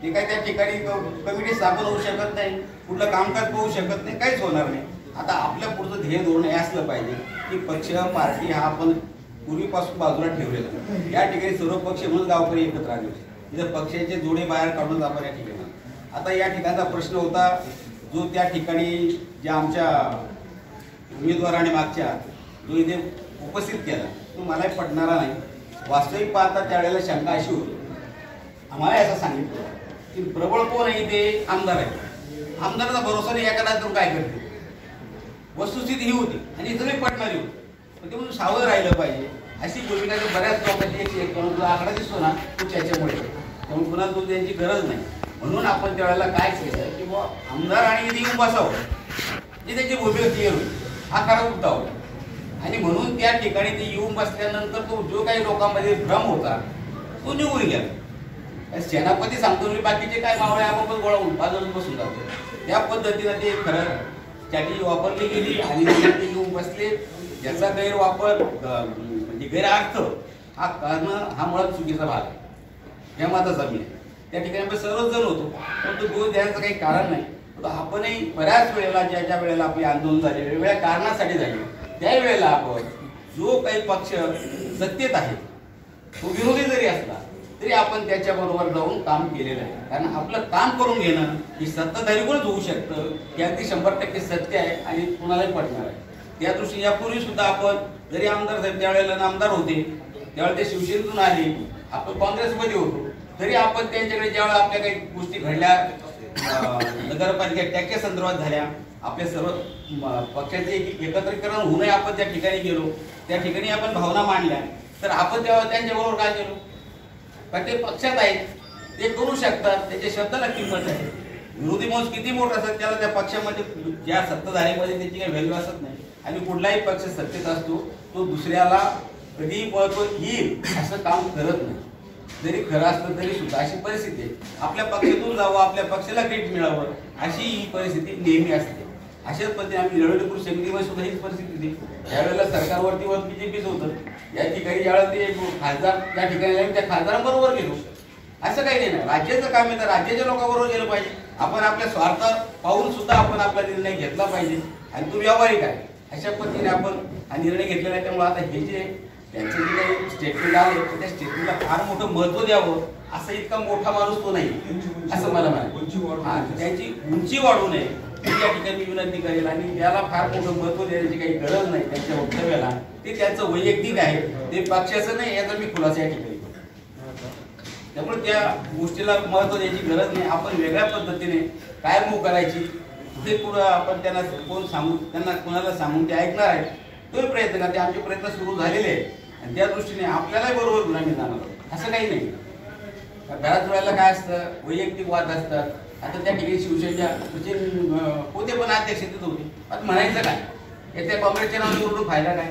ते काय त्या ठिकाणी कमिटी स्थापन होऊ शकत नाही, कुठलं कामकाज होऊ शकत नाही, काहीच होणार नाही. आता आपल्या पुढचं ध्येय धोरण हे असलं पाहिजे की पक्ष पार्टी हा आपण पूर्वीपासून बाजूला ठेवलेला. या ठिकाणी सर्व पक्ष म्हणून गावकरी एकत्र आले होते. इथं पक्षाचे जोडे बाहेर काढून आपण या ठिकाणी. आता या ठिकाणचा प्रश्न होता जो त्या ठिकाणी ज्या आमच्या उमेदवाराने मागच्या जो इथे उपस्थित केला तो मलाही पटणारा नाही. वास्तविक पाहता त्यावेळेला शंका अशी होती, आम्हाला असं सांगितलं की प्रबळ कोण आहे ते आमदार आहे. आमदाराचा भरोसा नाही एखादा तर काय करते. वस्तुस्थिती ही होती आणि सगळी पटणारी होती. पण ते म्हणून सावध राहिलं पाहिजे अशी भूमिका बऱ्याच लोकांची एक आकडा दिसतो ना तो त्याच्यामुळे. त्यामुळे कुणाला तो त्यांची गरज नाही. म्हणून आपण त्यावेळेला काय केलं की बुवा आमदार आणि इथे येऊन बसावं जी त्याची भूमिका क्लिअर होईल हा खरा मुद्दा होता. आणि म्हणून त्या ठिकाणी ते येऊन बसल्यानंतर तो जो काही लोकांमध्ये भ्रम होता तो निघून गेला. सेनापती सांगतो मी बाकीचे काय मावळे आपण गोळावून बाजून बसून जातो. त्या पद्धतीनं ते खरं स्ट्रॅटेजी वापरली गेली आणि ते येऊन बसले. ज्याचा गैरवापर म्हणजे गैरअर्थ हा करणं हा मुळात चुकीचा भाग आहे. या मताचा मी त्या ठिकाणी आपण सर्वच जण होतो पण तो दोष द्यायचं काही कारण नाही. आपणही बऱ्याच वेळेला ज्या वेळेला आपले आंदोलन झाले वेगवेगळ्या कारणासाठी झाले त्यावेळेला आपण जो काही पक्ष सत्तेत आहे तो विरोधी जरी असला तरी आपण त्याच्याबरोबर जाऊन काम केलेलं आहे. कारण आपलं काम करून घेणं ही सत्ताधारीकडूनच होऊ शकतं की अगदी 100% सत्य आहे आणि कुणालाही पटणार आहे. त्या दृष्टीने यापूर्वी सुद्धा आपण जरी आमदार साहेब त्यावेळेला आमदार होते त्यावेळेला ते शिवसेनेतून आले, आपण काँग्रेसमध्ये होतो तरी आपण त्यांच्याकडे ज्यावेळेला आपल्या काही गोष्टी घडल्या नगरपालिका टॅक्सच्या संदर्भात झाल्या आपल्या सर्व पक्षाचे एकत्रीकरण होऊनही आपण त्या ठिकाणी गेलो, त्या ठिकाणी आपण भावना मांडल्या तर आपण तेव्हा त्यांच्याबरोबर काय केलो. पण ते पक्षात आहेत ते करू शकतात, त्याच्या शब्दाला किंमत आहे. विरोधी माणूस किती मोठा असतात त्याला त्या पक्षामध्ये ज्या सत्ताधारीमध्ये त्याची काही व्हॅल्यू असत नाही. आणि कुठलाही पक्ष सत्तेत असतो तो दुसऱ्याला कधी बळतो येईल असं काम करत नाही. जरी खरं असलं तरी सुद्धा अशी परिस्थिती आहे. आपल्या पक्षातून जावं आपल्या पक्षाला क्रेडिट मिळावं अशी ही परिस्थिती नेहमी असते. अशाच पद्धतीने आम्ही लढवलीपूर समितीमध्ये सुद्धा हीच परिस्थिती होती. त्यावेळेला सरकारवरती वर बीजेपीच होतं. या ठिकाणी ज्यावेळेला ते खासदार त्या ठिकाणी त्या खासदारांबरोबर गेलो असं काही नाही. राज्याचं काम आहे तर राज्याच्या लोकांबरोबर गेलं पाहिजे. आपण आपल्या स्वार्थ पाहून सुद्धा आपण आपला निर्णय घेतला पाहिजे आणि तो व्यावहारिक आहे. अशा पद्धतीने आपण हा निर्णय घेतलेला आहे. त्यामुळे आता हे जे त्यांचं जे काही स्टेटमेंट आले त्या स्टेटमेंटला फार मोठं महत्व द्यावं असं इतका मोठा माणूस तो नाही असं मला म्हणायचं. त्याची उंची वाढू नये या ठिकाणी विनंती करेल आणि त्याला फार मोठं महत्व देण्याची काही गरज नाही. त्यांच्या वक्तव्याला ते त्यांचं वैयक्तिक आहे ते पक्षाचं नाही याचा मी खुलासा या ठिकाणी त्यामुळे त्या गोष्टीला महत्त्व द्यायची गरज नाही. आपण वेगळ्या पद्धतीने काय मूव करायची हे पुढं आपण त्यांना कोण सांगू, त्यांना कोणाला सांगून ते ऐकणार आहे तोही प्रयत्न करते. आमचे प्रयत्न सुरू झालेले आहेत आणि त्या दृष्टीने आपल्यालाही बरोबर घेऊन आम्ही जाणार असं काही नाही. बऱ्याच वेळेला काय असतं, वैयक्तिक वाद असतात. आता त्या ठिकाणी शिवसेनेच्या होते पण अध्यक्ष तिथं होते, पण म्हणायचं काय, याच्या काँग्रेसच्या नावावरून फायदा काय.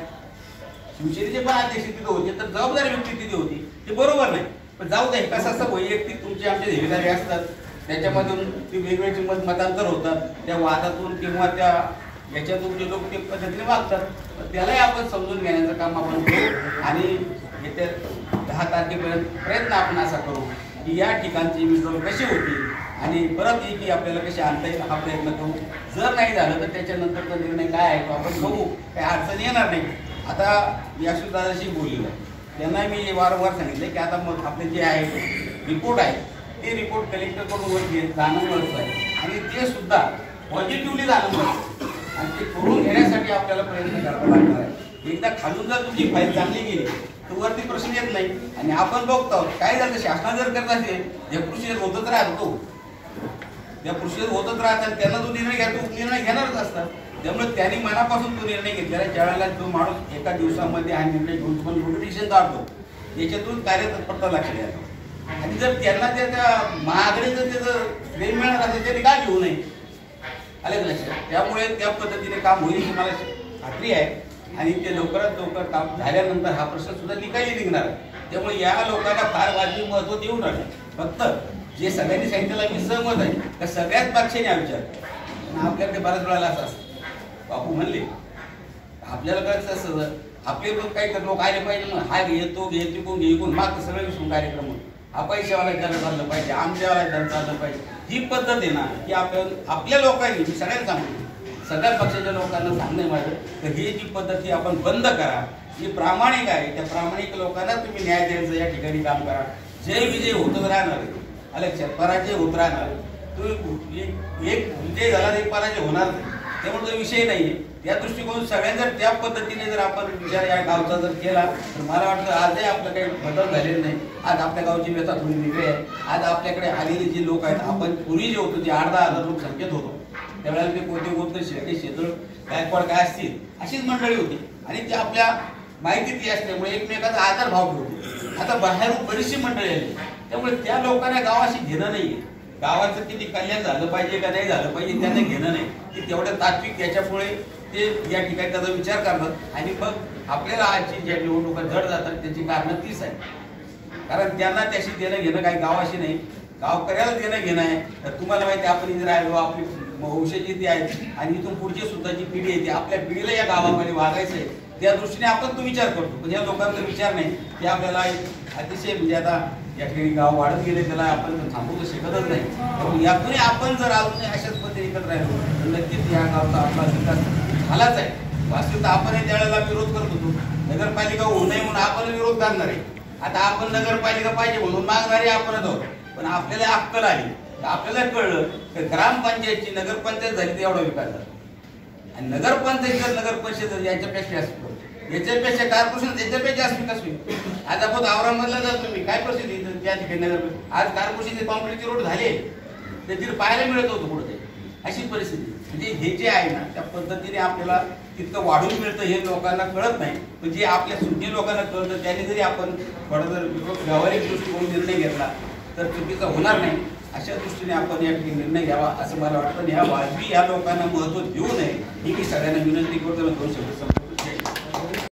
शिवसेनेचे पण अध्यक्ष तिथं होते तर जबाबदारी व्यक्ती तिथे होती, ते बरोबर नाही. पण जाऊ द्या, कसं असतं वैयक्तिक तुमचे आमचे धेरेदारी असतात, त्याच्यामधून ते वेगवेगळे मतांतर होतात, त्या वादातून किंवा त्या याच्यातून जे लोक ते पद्धतीने वागतात, त्यालाही आपण समजून घेण्याचं काम आपण करू. आणि येत्या 10 तारखेपर्यंत प्रयत्न आपण असा करू की या ठिकाणची विड्रॉल कशी होती आणि परत की आपल्याला कशी आणता येईल हा प्रयत्न करू. जर नाही झालं तर त्याच्यानंतरचा निर्णय काय आहे तो आपण बघू, काही अडचण येणार नाही. आता याशिव दादाशी बोललेलं आहे, त्यांना मी वारंवार सांगितलं की आता मग आपले जे आहे रिपोर्ट आहे ते रिपोर्ट कलेक्टरकडून वर जाणं गरजेचं आहे आणि ते सुद्धा पॉझिटिव्हली जाणं गरजेचं आणि ते करून घेण्यासाठी आपल्याला प्रयत्न करावा लागणार आहे. एकदा खालून जर तुमची फाईल चांगली गेली तर वरती प्रश्न येत नाही. आणि आपण बघतो काय झालं, शासना जर करत असेल या प्रोसिजर होतच राहतो, त्या प्रोसिजर होतच राहतात, त्यांना जो निर्णय घ्या तो निर्णय घेणारच असतात. त्यामुळे त्यांनी मनापासून तो निर्णय घेतलेला, ज्यावेळेला जो माणूस एका दिवसामध्ये हा निर्णय घेऊन पण नोटिफिकेशन काढतो याच्यातून कार्यतत्परता लागली आहे. आणि जर त्यांना त्या महाआघाडीचं त्याचं श्रेय मिळणार असेल त्यांनी का घेऊ नये, आलं लक्षात. त्यामुळे त्या पद्धतीने काम होईल ही मला खात्री आहे आणि ते लवकरात लवकर काम झाल्यानंतर हा प्रश्न सुद्धा निकाली निघणार आहे. त्यामुळे या लोकांना फार वाजवी महत्व देऊ नये. फक्त जे सगळ्यांनी सांगितलं मी सहमत आहे तर सगळ्याच पक्षाने हा विचार. आपल्याकडे बऱ्याच वेळाला असं असतं, बापू म्हणले आपल्याला कळतं असं आपले लोक काही लोक आले पाहिजे मग हा घे तो घे तिकून घे इकून मागचं सगळं विसरून कार्यक्रम हा पैशावाला त्यांना चाललं पाहिजे, आमच्यावाला त्यांना चाललं पाहिजे. ही पद्धत आहे ना की आपल्या लोकांनी, मी सगळ्यांना सांगतो सगळ्या पक्षाच्या लोकांना सांगणे माझं तर ही जी पद्धत ही आपण बंद करा. जी प्रामाणिक आहे त्या प्रामाणिक लोकांना तुम्ही न्याय द्यायचं, या ठिकाणी काम करा. जय विजय होतच राहणार, लक्षात पराजय होत राहणार. तुम्ही एक विजय झाला एक पराजय होणार नाही, त्यामुळे तो विषय नाही. त्या दृष्टिकोन सगळ्यांना त्या पद्धतीने जर आपण विचार या गावचा जर केला तर मला वाटतं आजही आपलं काही बदल झालेलं नाही. आज आपल्या गावची व्यथा थोडी वेगळी आहे. आज आपल्याकडे आलेले जे लोक आहेत, आपण पूर्वी जे होतो जे 8-10 लोक संख्येत होतो त्यावेळेला ते कोणते गोष्ट शेळके शेतळ गायकवाड काय असतील अशीच मंडळी होती आणि ते आपल्या माहितीत असल्यामुळे एकमेकाचा आदर भाव ठेवते. आता बाहेरून बरीचशी मंडळी आली त्यामुळे त्या लोकांना गावाशी घेणं नाहीये. गावाचं किती कल्याण झालं पाहिजे का नाही झालं पाहिजे त्यांना घेणं नाही. की तेवढ्या तात्विक याच्यामुळे ते या ठिकाणी त्याचा विचार करतात आणि मग आपल्याला आजची ज्या निवडणुका जड जातात त्याची कारणं तीच आहे. कारण त्यांना त्याशी देणं घेणं काही गावाशी नाही, गावकऱ्याला देणं घेणं आहे. तर तुम्हाला माहिती आपण इथे राहिलो, आपली वंशज इथे आहेत आणि इथून पुढची सुद्धा जी पिढी येते आपल्या पिढीला या गावामध्ये वागायचं आहे त्या दृष्टीने आपण तो विचार करतो. पण या लोकांचा विचार नाही की आपल्याला अतिशय म्हणजे आता या ठिकाणी गाव वाढत गेले त्याला आपण थांबवू शकतच नाही. त्यामुळे यापुढे आपण जर अजून अशाच पद्धतीने एकत्र राहिलो तर नक्कीच या गावचा आपला विकास झालाच आहे. वास्तविकता आपण त्यावेळेला विरोध करत होतो, नगरपालिका होऊ नये म्हणून आपण विरोध करणार आहे. आता आपण नगरपालिका पाहिजे म्हणून मागणारे आपणच आहोत. पण आपल्याला अक्कल आली, आपल्याला कळलं की ग्रामपंचायतची नगरपंचायत झाली तर एवढा विकास झाला आणि नगरपंचायत जर नगरपरिषद याच्यापेक्षा असतो याच्यापेक्षा कॉर्पोरेशन त्याच्यापेक्षा जास्त विकास होईल. आज आपण औरंगाबादला जर तुम्ही काय परिस्थिती त्या ठिकाणी नगर आज कॉर्पोरेशनचे कॉन्क्रीटचे रोड झाले त्याची पाहायला मिळत होतं कुठे अशी परिस्थिती. म्हणजे हे जे आहे ना त्या पद्धतीने आपल्याला तितकं वाढून मिळतं हे लोकांना कळत नाही. पण जे आपल्या सुज्ञ लोकांना कळतं त्याने जरी आपण थोडा जर व्यावहारिक दृष्टिकोन निर्णय घेतला तर चुकीचा होणार नाही. अशा दृष्टीने आपण या ठिकाणी निर्णय घ्यावा असं मला वाटतं. या वाजवी या लोकांना महत्त्व देऊ नये ही मी सगळ्यांना विनंती करतो. 2 शब्द